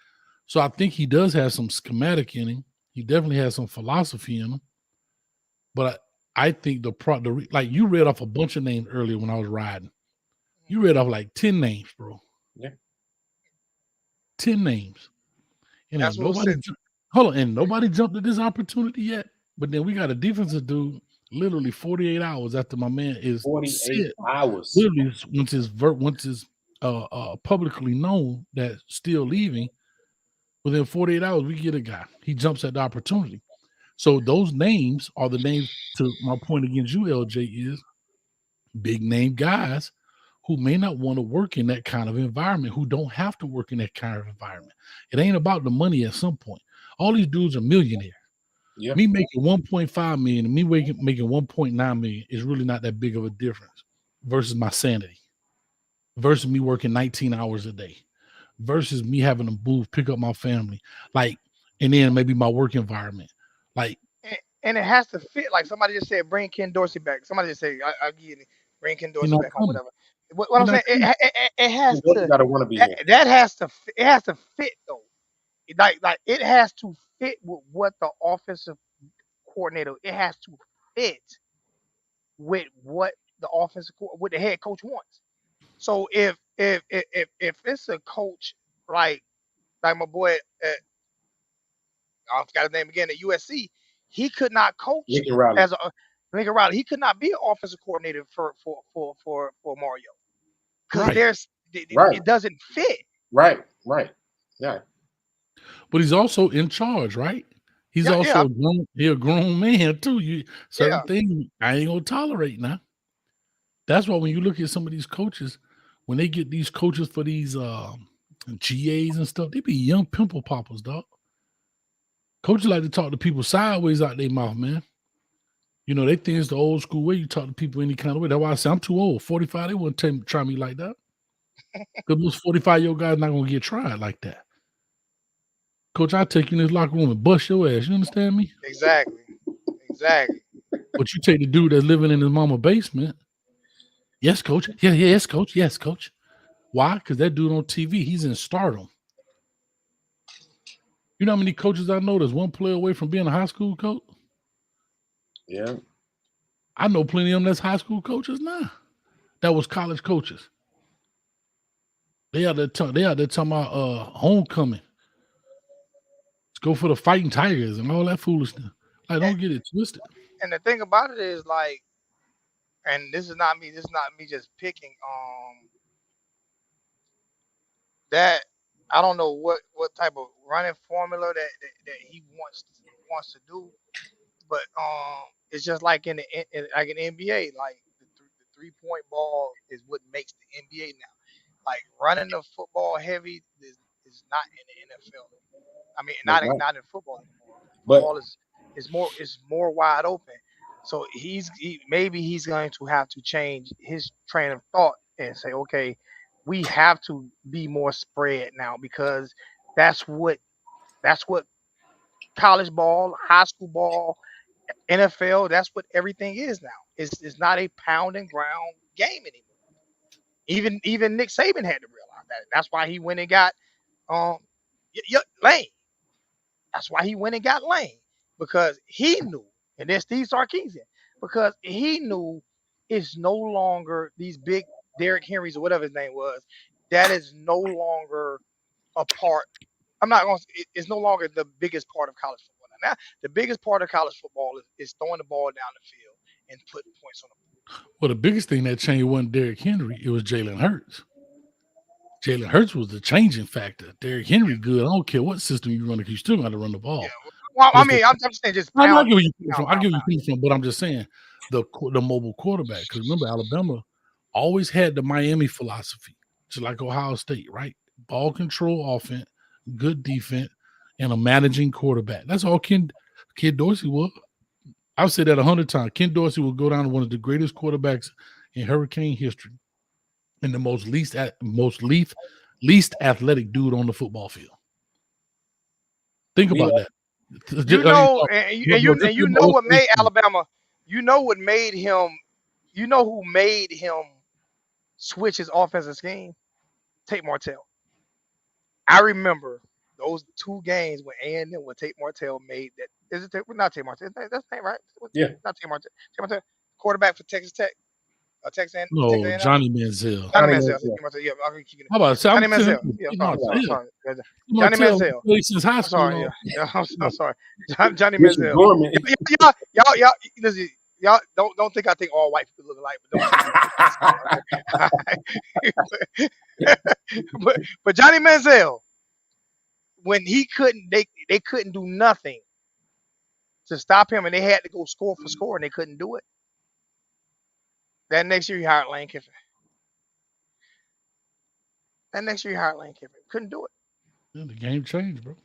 So I think he does have some schematic in him. He definitely has some philosophy in him. But I think like you read off a bunch of names earlier when I was riding. You read off like 10 names, bro. Yeah. 10 names. And that's nobody jumped at this opportunity yet. But then we got a defensive dude literally 48 hours after my man is 48 hours. Literally, once it's publicly known that still leaving, within 48 hours, we get a guy. He jumps at the opportunity. So those names are the names, to my point against you, LJ, is big name guys who may not want to work in that kind of environment, who don't have to work in that kind of environment. It ain't about the money at some point. All these dudes are millionaires. Yeah. Me making 1.5 million and me making 1.9 million is really not that big of a difference versus my sanity, versus me working 19 hours a day, versus me having to move, pick up my family. Like, and then maybe my work environment. Like, And it has to fit. Like somebody just said, bring Ken Dorsey back. Somebody just said, I'll give you bring Ken he Dorsey not back on coming. whatever. What He I'm not saying, coming. it has Dorsey to got to want to be that, here. that has to it has to fit though. Like it has to fit with what the offensive coordinator. It has to fit with what what the head coach wants. So if it's a coach like my boy, I forgot his name again at USC, he could not coach Lincoln Riley. as a Lincoln Riley. He could not be an offensive coordinator for Mario because Right. Right. it doesn't fit. Right. Right. Yeah. But he's also in charge, right? He's Yeah, yeah, also a grown man too. You certain yeah. things I ain't gonna tolerate now. That's why when you look at some of these coaches, when they get these coaches for these GAs and stuff, they be young pimple poppers, dog. Coaches like to talk to people sideways out their mouth, man. You know, they think it's the old school way. You talk to people any kind of way. That's why I say I'm too old. 45, they wouldn't try me like that. Because those 45-year-old guys not gonna get tried like that. Coach, I'll take you in this locker room and bust your ass. You understand me? Exactly, exactly. But you take the dude that's living in his mama basement. Yes, coach. Yeah, yes, coach. Yes, coach. Why? Because that dude on TV, he's in stardom. You know how many coaches I know that's one player away from being a high school coach? Yeah. I know plenty of them that's high school coaches now. That was college coaches. They out there talking about homecoming. Let's go for the fighting tigers and all that foolishness. Like, And, don't get it twisted. and the thing about it is like, and this is not me. This is not me just picking. That I don't know what type of running formula that he wants to do, but it's just like like in NBA, like the 3 point ball is what makes the NBA now. Like running the football heavy is not in the NFL anymore. I mean, That's right. not in football anymore. But Football is more wide open. So maybe he's going to have to change his train of thought and say, okay, we have to be more spread now because that's what that's what college ball, high school ball, NFL, that's what everything is now. It's not a pound and ground game anymore. Even Nick Saban had to realize that. That's why he went and got um Lane. That's why he went and got Lane because he knew, and then Steve Sarkisian because he knew it's no longer these big Derrick Henrys or whatever his name was. That is no longer a part. I'm not going. It's no longer the biggest part of college football. Now, the biggest part of college football is throwing the ball down the field and putting points on the board. Well, the biggest thing that changed wasn't Derrick Henry, it was Jalen Hurts. Jalen Hurts was the changing factor. Derrick Henry, Yeah, good. I don't care what system you run, you still got to run the yeah. ball. Well, But I it's the mean, I'm just saying, just I pound, get where you come pound, from. I pound, get where you pound. come from, but I'm just saying the mobile quarterback. Because remember, Alabama always had the Miami philosophy, just like Ohio State, right? Ball control offense, good defense, and a managing quarterback. That's all Ken Dorsey was. I've said that 100 times. Ken Dorsey will go down to one of the greatest quarterbacks in Hurricane history, and the least athletic dude on the football field. Think me, about that. You know, and you know what made Alabama. You know what made him. You know who made him switch his offensive scheme? Tate Martell. I remember those 2 games when A&M when Tate Martell made that. Is it not Tate Martell? That's the name, right? yeah. Not Tate Martell. Tate Martell, quarterback for Texas Tech, Texas No, A&M. Johnny Manziel. Johnny Johnny Manziel. Manziel. Yeah, I'm gonna keep it. How about I say I'm Johnny telling Manziel. you, Yeah, Steve sorry, Yeah. sorry, Martell. sorry. Steve Johnny Martell Manziel. played since high I'm sorry. school. Yeah, I'm Yeah. sorry. Johnny Richard Manziel. Gorman. Y'all, listen, y'all don't think I think all white people look alike, but don't think me. But Johnny Manziel, when he couldn't, they couldn't do nothing to stop him, and they had to go score for score, and they couldn't do it. That next year he hired Lane Kiffin. That next year he hired Lane Kiffin. Couldn't do it. Yeah, the game changed, bro.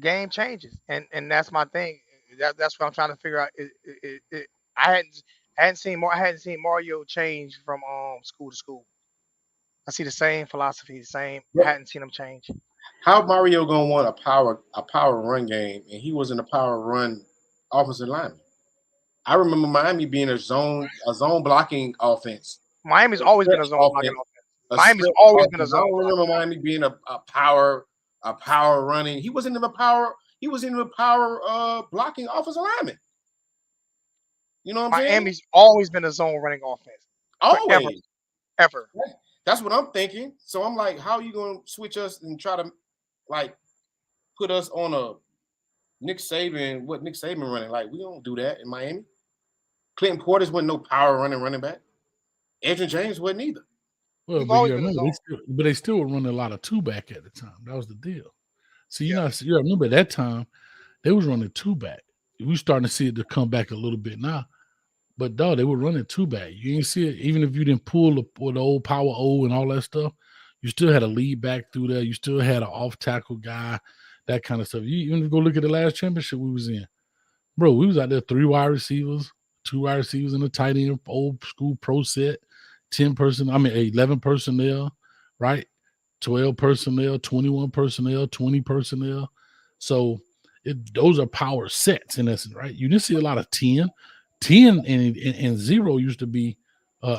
Game changes, and that's my thing. That's what I'm trying to figure out. I I hadn't seen Mario change from school to school. I see the same philosophy, the same. I But hadn't seen him change. How Mario gonna want a power run game, and he wasn't a power run offensive lineman? I remember Miami being a zone blocking offense, Miami's a always been a stretch zone blocking offense, offense. a Miami's stretch always been a offense. I zone don't remember blocking offense. Miami being a power running. He wasn't even a power. He was even a power blocking offensive lineman. You know what I'm saying? Miami's always been a zone running offense. Forever. Always. Ever. That's what I'm thinking. So I'm like, how are you gonna switch us and try to like put us on a Nick Saban? What Nick Saban running? Like we don't do that in Miami. Clinton Portis wasn't no power running back. Adrian James wasn't either. Well, We've but always you been a remember, zone. they still were running a lot of two back at the time. That was the deal. So you Yeah. know, you remember at that time they was running two back. We starting to see it to come back a little bit now. But dog, they were running two back. You didn't see it, even if you didn't pull the old power O and all that stuff. You still had a lead back through there. You still had an off tackle guy, that kind of stuff. You even go look at the last championship we was in, bro. We was out there 3 wide receivers, 2 wide receivers, and a tight end, old school pro set, 11 personnel, right? 12 personnel, 21 personnel, 20 personnel. So those are power sets in essence, right? You didn't see a lot of 10 and 0 used to be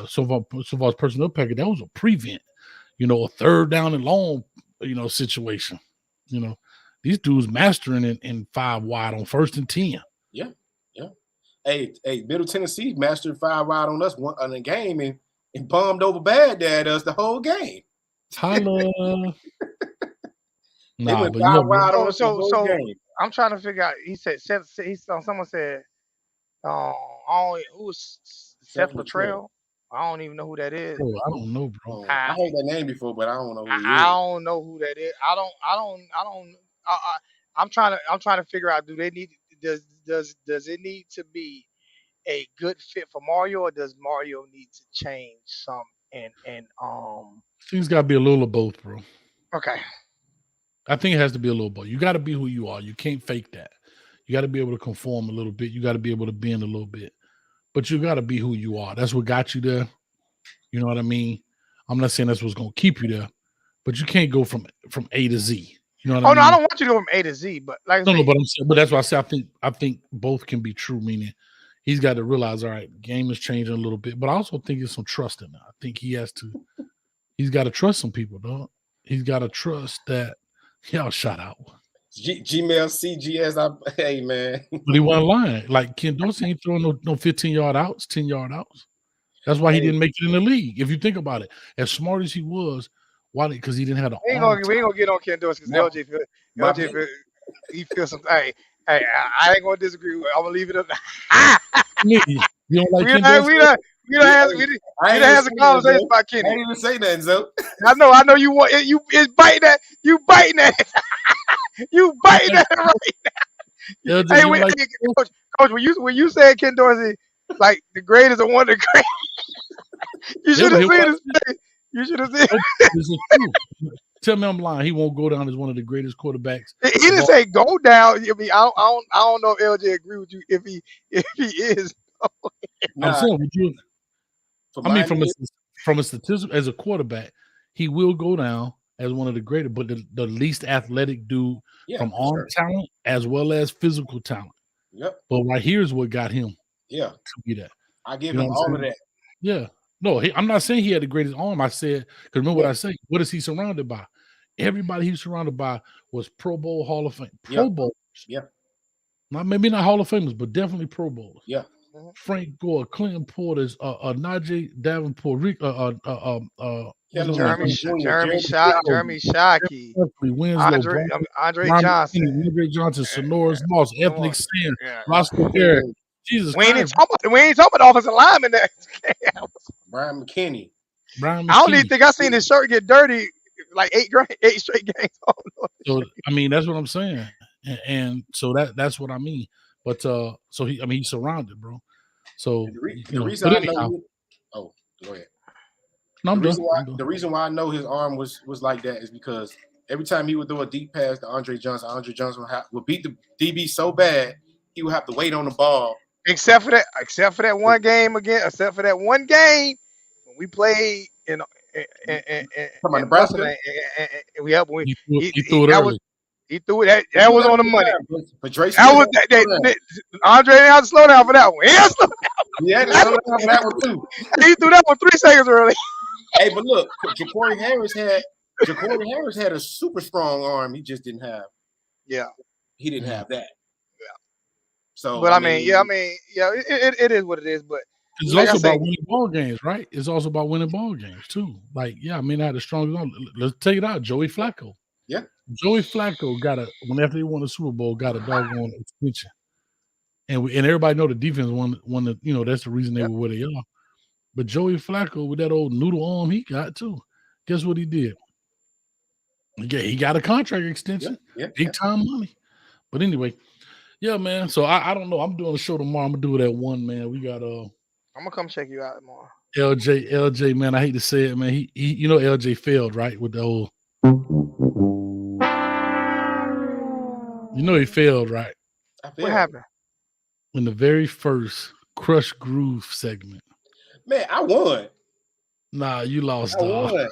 so far as personnel package. That was a prevent, a third down and long, situation. These dudes mastering in 5 wide on 1st and 10. Yeah. Hey, Middle Tennessee mastered 5 wide on us on a game and bombed over bad at us the whole game. Holla. They went but 5 wide on us the So whole game. I'm trying to figure out. He said someone said who was Seth Luttrell? I don't even know who that is. Bro, I don't know, bro. I heard that name before, but I don't know who he is. I don't know who that is. I'm trying to figure out. Do they need? Does it need to be a good fit for Mario, or does Mario need to change some? Things got to be a little of both, bro. Okay. I think it has to be a little both. You got to be who you are. You can't fake that. You got to be able to conform a little bit. You got to be able to bend a little bit. But you got to be who you are. That's what got you there. You know what I mean? I'm not saying that's what's going to keep you there, but you can't go from A to Z. You know what I mean? No, I don't want you to go from A to Z, but like no, but I'm saying, but that's why I say I think both can be true. Meaning, he's got to realize, all right, the game is changing a little bit, but I also think there's some trust in that. I think he's got to trust some people, dog. He's got to trust that. Y'all shout out. Gmail CGS. Hey man, but he wasn't lying. Like Ken Dorsey ain't throwing no 15-yard outs, 10-yard outs. That's why he didn't make it in the league. If you think about it, as smart as he was, why? Because he didn't have the. We ain't gonna get on Ken Dorsey because LJ he feels some. Hey, I ain't gonna disagree with. I'm gonna leave it up. You don't like Ken Dorsey? We don't have some conversation about Kenny. I didn't even say nothing, so I know you want you is biting that. You biting that. You biting that right now. Hey, Coach, when you said Ken Dorsey, like the greatest of one of the great, you should have seen his face. You should have seen. Tell me I'm lying. He won't go down as one of the greatest quarterbacks. He didn't say go down. I mean, I don't know if LJ agree with you if he is. I'm saying, would you? From a statistic as a quarterback, he will go down as one of the greatest, but the least athletic dude from arm talent as well as physical talent. Yep. But right here is what got him. Yeah. To be that. I give him all of that. Yeah. No, I'm not saying he had the greatest arm. I said, because remember what I say. What is he surrounded by? Everybody he's surrounded by was Pro Bowl, Hall of Fame, Pro Bowlers. Yeah. Maybe not Hall of Famers, but definitely Pro Bowlers. Yeah. Frank Gore, Clinton Portis, Najee Davenport, Jeremy Shockey, Andre Johnson, Sonoris Moss, Ethnic Sin, Roscoe Garrett. Jesus we Christ. We ain't talking about offensive linemen there. Brian McKinney. I don't even think I seen his shirt get dirty like 8 straight games. So I mean, that's what I'm saying, and so that's what I mean. But so he's surrounded, bro. So the reason I know. Oh, go ahead. No, the reason why I know his arm was like that is because every time he would throw a deep pass to Andre Johnson would beat the DB so bad he would have to wait on the ball. Except for that one game when we played From and what's the Nebraska. name? And we up. He threw it That was early. he threw it. That was on the money. But Dre That still was Andre didn't have to slow down for that one. he had to slow down for that one too. He threw that one 3 seconds early. Hey, but look, Jacory Harris had a super strong arm. He just didn't have. Yeah. He didn't have that. Yeah. So, but it is what it is. But it's like also I say, about winning ball games, right? It's also about winning ball games too. Like, I mean, I had the strongest arm. Let's take it out. Joey Flacco. Yeah. Joey Flacco after he won the Super Bowl, got a doggone extension. And everybody know the defense won the, that's the reason they were where they are. But Joey Flacco with that old noodle arm he got too. Guess what he did? He got a contract extension. Big time money. But anyway, yeah, man. So I don't know. I'm doing a show tomorrow. I'm gonna do it at 1, man. We got I'm gonna come check you out tomorrow. LJ, man. I hate to say it, man. He LJ failed, right? With the whole he failed, right? What happened? In the very first Crush Groove segment. Man, I won. Nah, you lost. I won.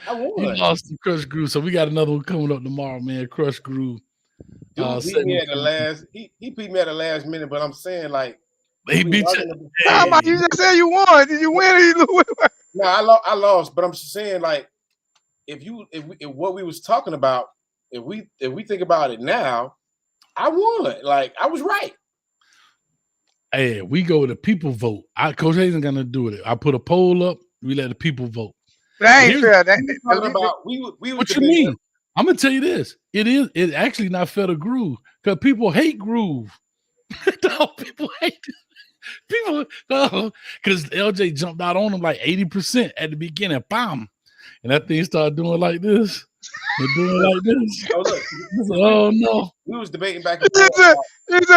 You lost the Crush Groove. So we got another one coming up tomorrow, man. Crush Groove. Dude beat me at the last. He beat me at the last minute, but I'm saying like he beat you. You just said you won. Did you win or you lose? No, I lost, but I'm just saying like if what we was talking about, if we think about it now, I won. Like I was right. Hey, we go with the people vote. Coach Hayes ain't gonna do it. I put a poll up. We let the people vote. That ain't fair. What you mean? I'm gonna tell you this. It's actually not fair to Groove because people hate Groove. People hate people because LJ jumped out on him like 80% at the beginning. Bam. And that thing started doing like this. And doing like this. Oh, look. Oh no. We was debating back and forth. He did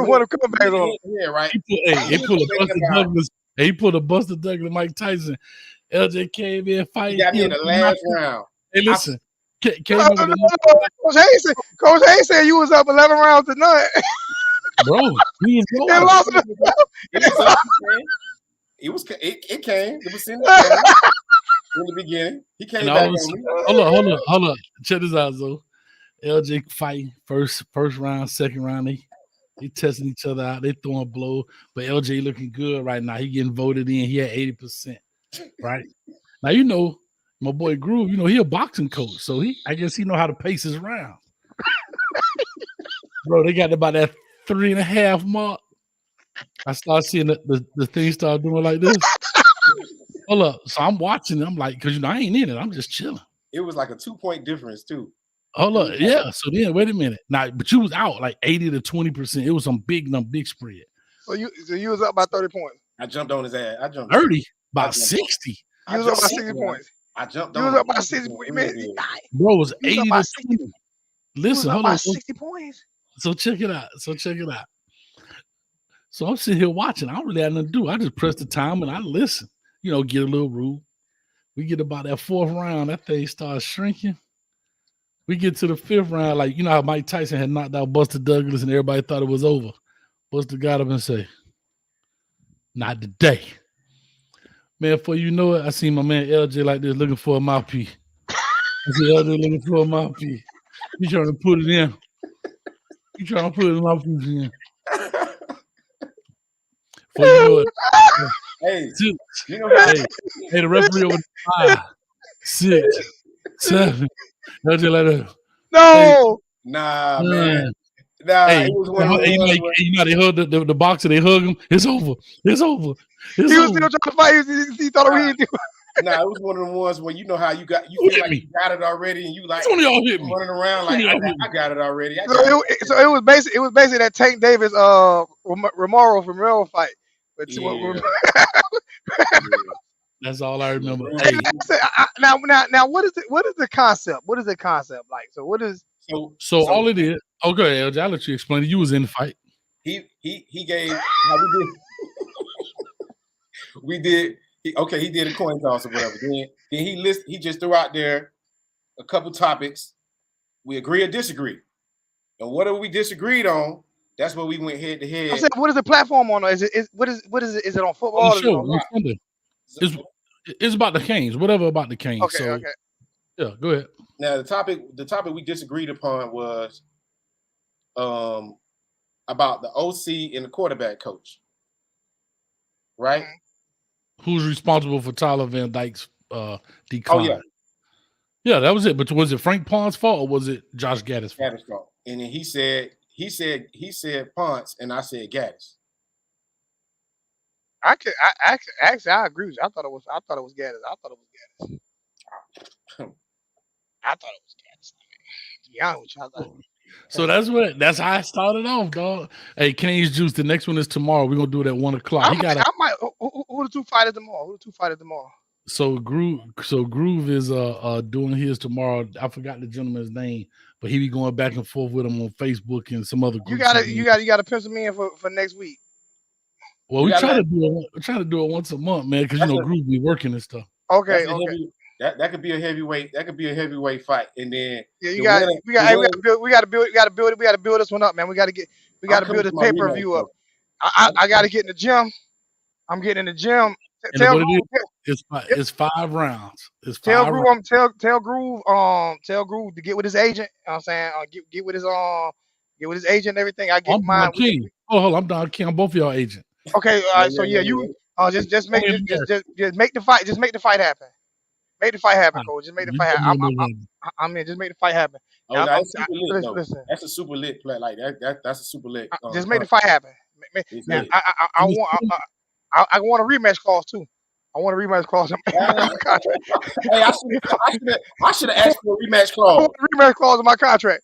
want to come back on. Yeah, right. He pulled a Buster Douglas Mike Tyson. LJ came in fighting. He got me in the last round. Hey, listen. Coach Hayes said you was up 11 rounds to none. Bro, he was going. Lost it came. It was in the beginning. He came back on me. Hold on. Check this out, Zo. LJ fighting first round, second round. They testing each other out. They throwing blow. But LJ looking good right now. He getting voted in. He at 80%. Right? Now, my boy Groove, he a boxing coach. So I guess he know how to pace his rounds. Bro, they got about that 3.5 mark. I start seeing the thing start doing like this. Hold up. So I'm watching. I'm like, because I ain't in it. I'm just chilling. It was like a 2-point difference too. Hold up. Yeah. So then, wait a minute. Now, but you was out like 80 to 20%. It was some big spread. So you was up by 30 points. I jumped on his ass. I jumped 30 by 60. You was up by 60 points. I jumped on. You was up by 60 points. Bro, it was 80 to 20. Listen, hold on. 60 points. So check it out. So I'm sitting here watching. I don't really have nothing to do. I just press the time and I listen. Get a little rude. We get about that 4th round. That thing starts shrinking. We get to the 5th round. Like, how Mike Tyson had knocked out Buster Douglas and everybody thought it was over. Buster got up and say, not today. Man, before you know it, I see my man LJ like this looking for a mouthpiece. I see LJ looking for a mouthpiece. He trying to put it in. He trying to put his mouthpiece in. Before you know it. Hey, the referee over 5, 6, 7. LJ like that. No. Nah, man. Nah, hey, it was one of they hug the boxer. They hug him. It's over. He was still trying to fight. He thought we didn't do it. Nah, it was one of the ones where you feel like you got it already, and you like running around like I got it already. So it was basically that Tank Davis Romero from Real fight. But that's all I remember. Hey. Now, what is the concept? What is the concept like? So what is so all it is? Okay, LJ, I'll let you explain it. You was in the fight. He gave how we did. He did a coin toss or whatever. Then he just threw out there a couple topics. We agree or disagree, and whatever we disagreed on, that's what we went head to head. I said, what is the platform on? Is it on football? On the show, on Sunday. It's about the Canes, whatever about the Canes. Okay, So okay. yeah, go ahead. Now the topic we disagreed upon was about the OC and the quarterback coach, right? Who's responsible for Tyler Van Dyke's decline? Oh yeah, yeah, that was it. But was it Frank Pond's fault or was it Josh Gaddis' fault? Gaddis' fault. And then he said Ponce, and I said Gaddis. I agree with you. I thought it was Gaddis. I thought it was Gaddis. To be honest with you, I thought. So that's how I started off, dog. Hey, Canes Juice. The next one is tomorrow. We're gonna do it at 1 o'clock. I might. Who the two fighters tomorrow? So Groove is doing his tomorrow. I forgot the gentleman's name, but he be going back and forth with him on Facebook and some other groups. You gotta pencil me in for next week. Well, we try to do it once a month, man, because Groove be working and stuff. Okay. That could be a heavyweight. That could be a heavyweight fight, and then we got to build this one up, man. We got to build this pay-per-view up. I got to get in the gym. I'm getting in the gym. It's 5 rounds. Tell Groove to get with his agent. You know what I'm saying, get with his agent and everything. I get mine. Hold on, I'm Don King. I'm both of y'all agent. Okay, all right. So you just make the fight. Just make the fight happen. Make the fight happen, Coach. Just make the fight happen. I'm in. Just make the fight happen. Oh, that's super lit. Listen, that's a super lit play. Like that's a super lit. Just make the fight happen. I want a rematch clause too. I want a rematch clause in my contract. Hey, I should have asked for a rematch clause. I want a rematch clause in my contract.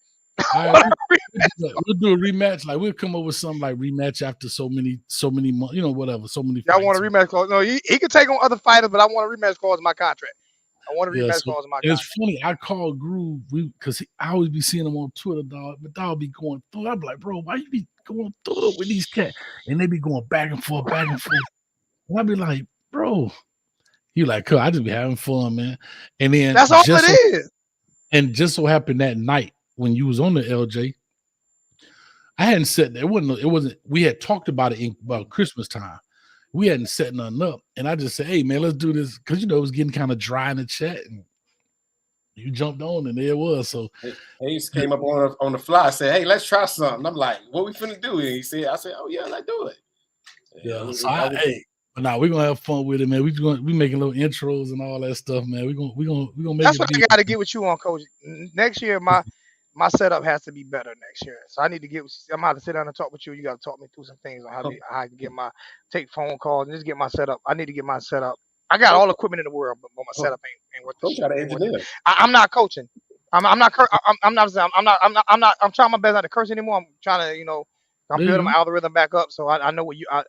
Right, we'll do a rematch. Like we'll come up with something like rematch after so many months, whatever. So many. I want a rematch clause. No, he can take on other fighters, but I want a rematch clause in my contract. I want a rematch clause in my contract. It's funny. I call Groove because I always be seeing him on Twitter, dog. But dog be going through. I'm like, bro, why you be going through it with these cats? And they be going back and forth. And I be like, bro, he like, cool. I just be having fun, man. And then that's all it is. And just so happened that night when you was on the LJ, I hadn't said that. It wasn't. We had talked about it about Christmas time. We hadn't set nothing up, and I just said, "Hey, man, let's do this," because it was getting kind of dry in the chat, and you jumped on, and there it was. So he came up on the fly, said, "Hey, let's try something." I'm like, "What we finna do?" And I said, "Oh yeah, let's do it." Yeah. So but now we're gonna have fun with it, man. We making little intros and all that stuff, man. We're gonna make. That's what I got to get with you on, Coach. Next year, my setup has to be better next year. So I need to I'm going to sit down and talk with you. You got to talk me through some things on how I can take phone calls and just get my setup. I need to get my setup. I got all the equipment in the world, but my setup ain't worth the shit. I'm not coaching. I'm trying my best not to curse anymore. I'm trying to, I'm building my algorithm back up. So I know what I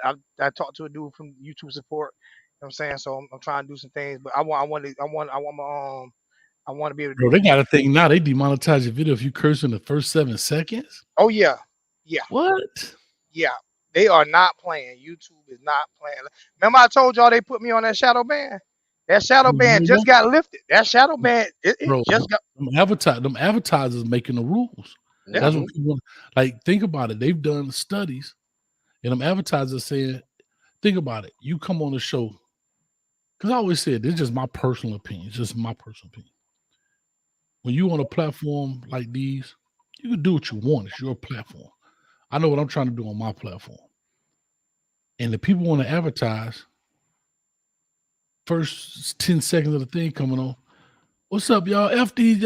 talked to a dude from YouTube support. You know what I'm saying? So I'm trying to do some things, but I want to be able to. Bro, they got a thing now. They demonetize your video if you curse in the first 7 seconds. Oh yeah. What? Yeah, they are not playing. YouTube is not playing. Remember, I told y'all they put me on that shadow ban. That shadow ban just got lifted. That shadow ban just got. Them advertisers making the rules. Yeah. That's what people like. Think about it. They've done studies, and them advertisers saying, "Think about it. You come on the show." Because I always said, this is just my personal opinion. It's just my personal opinion. When you on a platform like these, you can do what you want. It's your platform. I know what I'm trying to do on my platform. And the people want to advertise, first 10 seconds of the thing coming on, what's up, y'all? F these.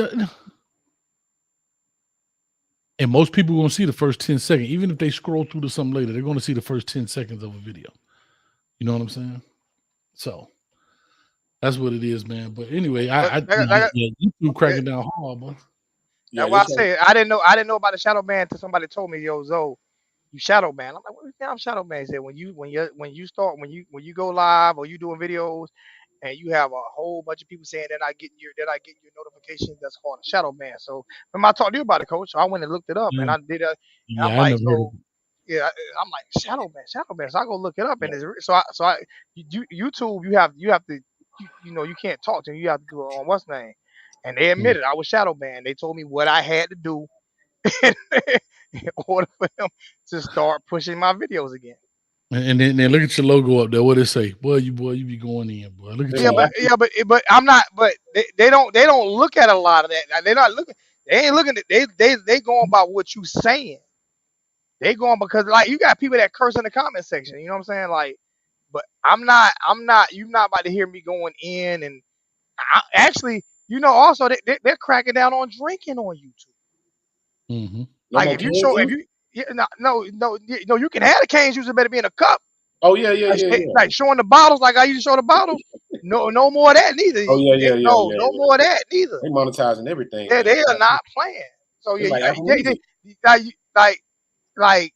And most people are going to see the first 10 seconds. Even if they scroll through to something later, they're going to see the first 10 seconds of a video. You know what I'm saying? So that's what it is, man. But anyway, YouTube cracking down hard, but that's why I say I didn't know about the shadow ban until somebody told me, yo, Zoe, you shadow ban. I'm like, what do you think I'm shadow ban? He said when you go live or you doing videos and you have a whole bunch of people saying they're not getting your notifications, that's called a shadow ban. So remember I talked to you about it, Coach. So I went and looked it up and I did a I'm like, so yeah, I'm like shadow ban. So I go look it up and YouTube you have to you can't talk to them. You have to do it on what's name. And they admitted I was shadow banned. They told me what I had to do in order for them to start pushing my videos again. And then look at your logo up there. What it say? Boy, you be going in, boy. Look at but I'm not. But they don't look at a lot of that. They're not looking. They ain't looking at. They going by what you saying. They going because like you got people that curse in the comment section. You know what I'm saying? Like, but I'm not. You're not about to hear me going in and actually, also they're cracking down on drinking on YouTube. Mm-hmm. Like if you no, you can have the cane juice. It better be in a cup. Oh yeah. Like showing the bottles, like I used to show the bottles. No more of that neither. Oh yeah. No more of that neither. They monetizing everything. Yeah, they are not playing. So yeah, like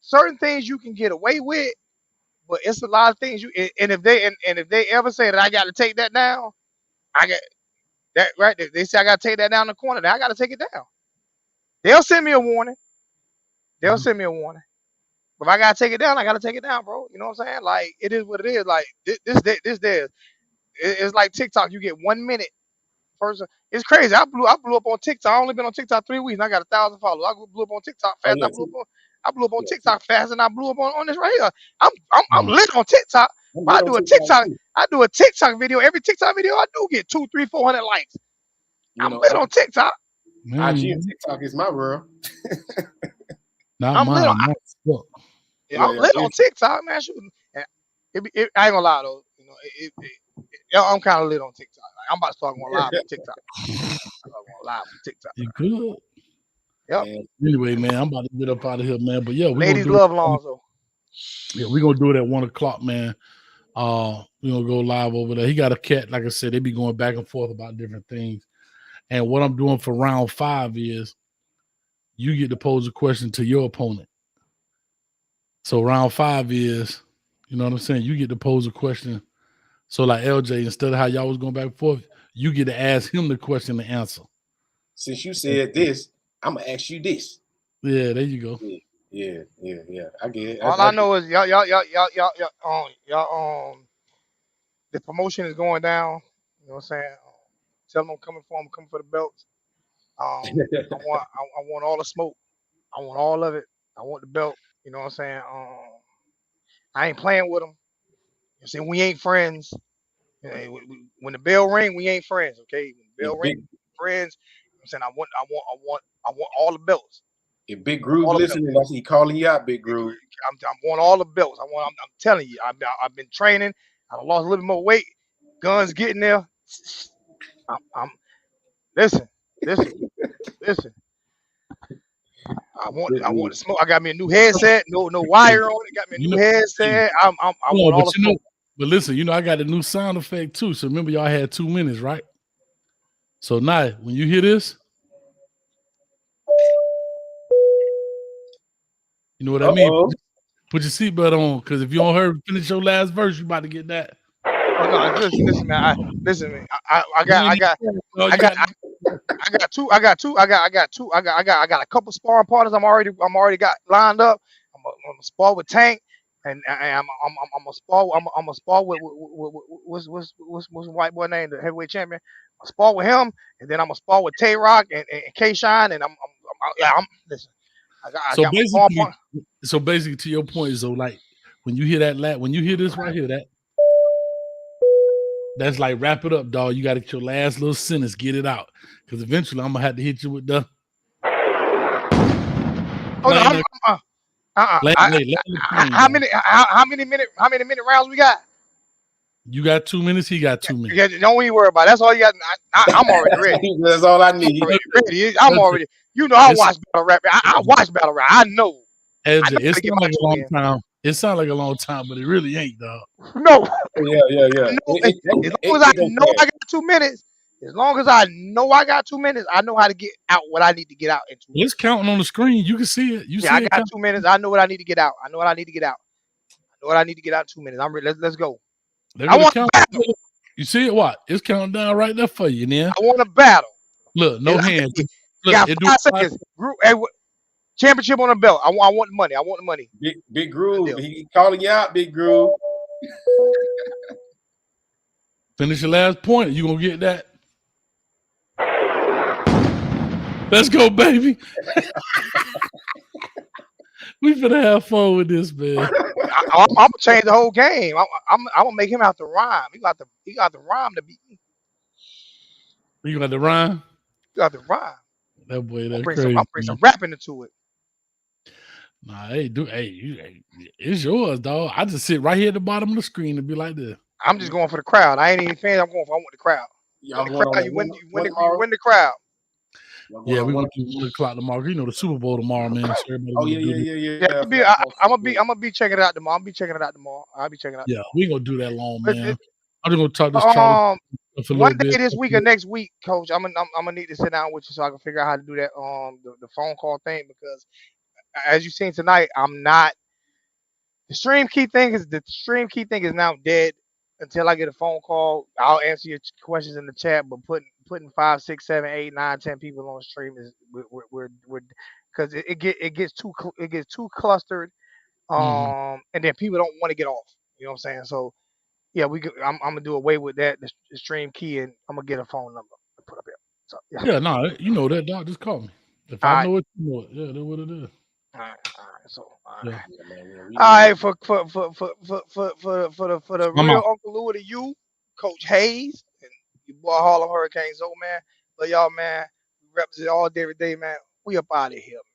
certain things you can get away with, but it's a lot of things you. And if they ever say that I got to take that down, I got that right. They say I got to take that down in the corner. Then I got to take it down. They'll send me a warning. But if I gotta take it down, I gotta take it down, bro. You know what I'm saying? Like it is what it is. Like this there. It's like TikTok. You get 1 minute. Person, it's crazy. I blew up on TikTok. I only been on TikTok 3 weeks, and I got 1,000 followers. I blew up on TikTok fast. I blew up on TikTok fast, and I blew up on this right here. I'm lit on TikTok. I do a TikTok video. Every TikTok video I do get 200, 300, 400 likes. I'm lit on TikTok. IG and TikTok is my world. I'm lit on TikTok, man. I ain't gonna lie though. I'm kind of lit on TikTok. Like, I'm about to start going live on TikTok. You good? Yep. Anyway, man, I'm about to get up out of here, man. But yeah, ladies love Lonzo. Yeah, we're gonna do it at 1:00, man. We're gonna go live over there. He got a cat, like I said, they be going back and forth about different things. And what I'm doing for round 5 is you get to pose a question to your opponent. So round 5 is, you know what I'm saying? You get to pose a question. So like LJ, instead of how y'all was going back and forth, you get to ask him the question to answer. Since you said this, I'm gonna ask you this. Yeah, there you go. Yeah. I get it. All I know is y'all, the promotion is going down. You know what I'm saying? Tell them I'm coming for the belts. I want all the smoke. I want all of it. I want the belt. You know what I'm saying? I ain't playing with them. You see, we ain't friends. When the bell ring, we ain't friends. Okay, when the bell ring, friends. You know what I'm saying? I want all the belts. If Big Groove listening, that's he calling you out, Big Groove. I want all the belts. I'm telling you, I've been training. I lost a little bit more weight. Guns getting there. Listen. I want to smoke. I got me a new headset. No wire on it. Got me a new headset. I want all the smoke. But listen, I got a new sound effect too. So remember, y'all had 2 minutes, right? So now, when you hear this, you know what I mean? Put your seatbelt on, because if you don't hurry finish your last verse, you about to get that. Oh no, listen, man. I got a couple sparring partners. I'm already got lined up. I'm gonna spar with Tank, and I'm a spar with what's the white boy name, the heavyweight champion. I spar with him, and then I'm gonna spar with Tay Rock and K Shine, and I'm listen. So basically, to your point, so like when you hear when you hear this right here, that's like wrap it up, dog. You got to get your last little sentence, get it out, because eventually I'm gonna have to hit you with the. How many minute rounds we got? You got 2 minutes. He got 2 minutes. Yeah, don't even worry about it. That's all you got. I'm already ready. That's all I need. I'm already. I watch battle rap. I watch battle rap. I know. It sounds like a long time. It sounds like a long time, but it really ain't, dog. No. Yeah. As long as I know I got 2 minutes, I know how to get out what I need to get out into. It's counting on the screen. You can see it. I got 2 minutes. I know what I need to get out. I know what I need to get out in 2 minutes. I'm ready. Let's go. I want to battle. You see it? What? It's counting down right there for you, man. I want to battle. Look, no hands. You got 5 seconds. Championship on the belt. I want the money. Big Groove. He calling you out, Big Groove. Finish your last point. You gonna get that? Let's go, baby. We finna have fun with this, man. I'm gonna change the whole game. I'm gonna make him have to rhyme. He got the rhyme to beat me. You got the rhyme? You got the rhyme. That boy, that's I'll crazy. bring some rapping into it. Nah, it's yours, dog. I just sit right here at the bottom of the screen and be like this. I'm just going for the crowd. I ain't even fans. I want the crowd. Y'all Win the crowd. You win the crowd. Yeah, we're gonna do 1 o'clock tomorrow. You know the Super Bowl tomorrow, man. So Oh yeah. I'm gonna be checking it out tomorrow. I'll be checking it out tomorrow. Yeah, we ain't gonna do that long, man. I'm just gonna talk this Charlie for a one little day bit. this week or next week, Coach. I'm gonna need to sit down with you so I can figure out how to do that the phone call thing, because as you've seen tonight, I'm not. The stream key thing is now dead until I get a phone call. I'll answer your questions in the chat, but putting 5, 6, 7, 8, 9, 10 people on the stream is we're because it gets too clustered, and then people don't want to get off. You know what I'm saying? So yeah, I'm gonna do away with that the stream key, and I'm gonna get a phone number to put up here. So Yeah, nah, you know that, dog. Just call me if I know it. You know it. Yeah, that's what it is. All right. So, all Yeah. right, for the real Uncle Lou to you, Coach Hayes, and your boy Harlem Hurricanes, man. Love y'all, man. We represent all day, every day, man. We up out of here, man.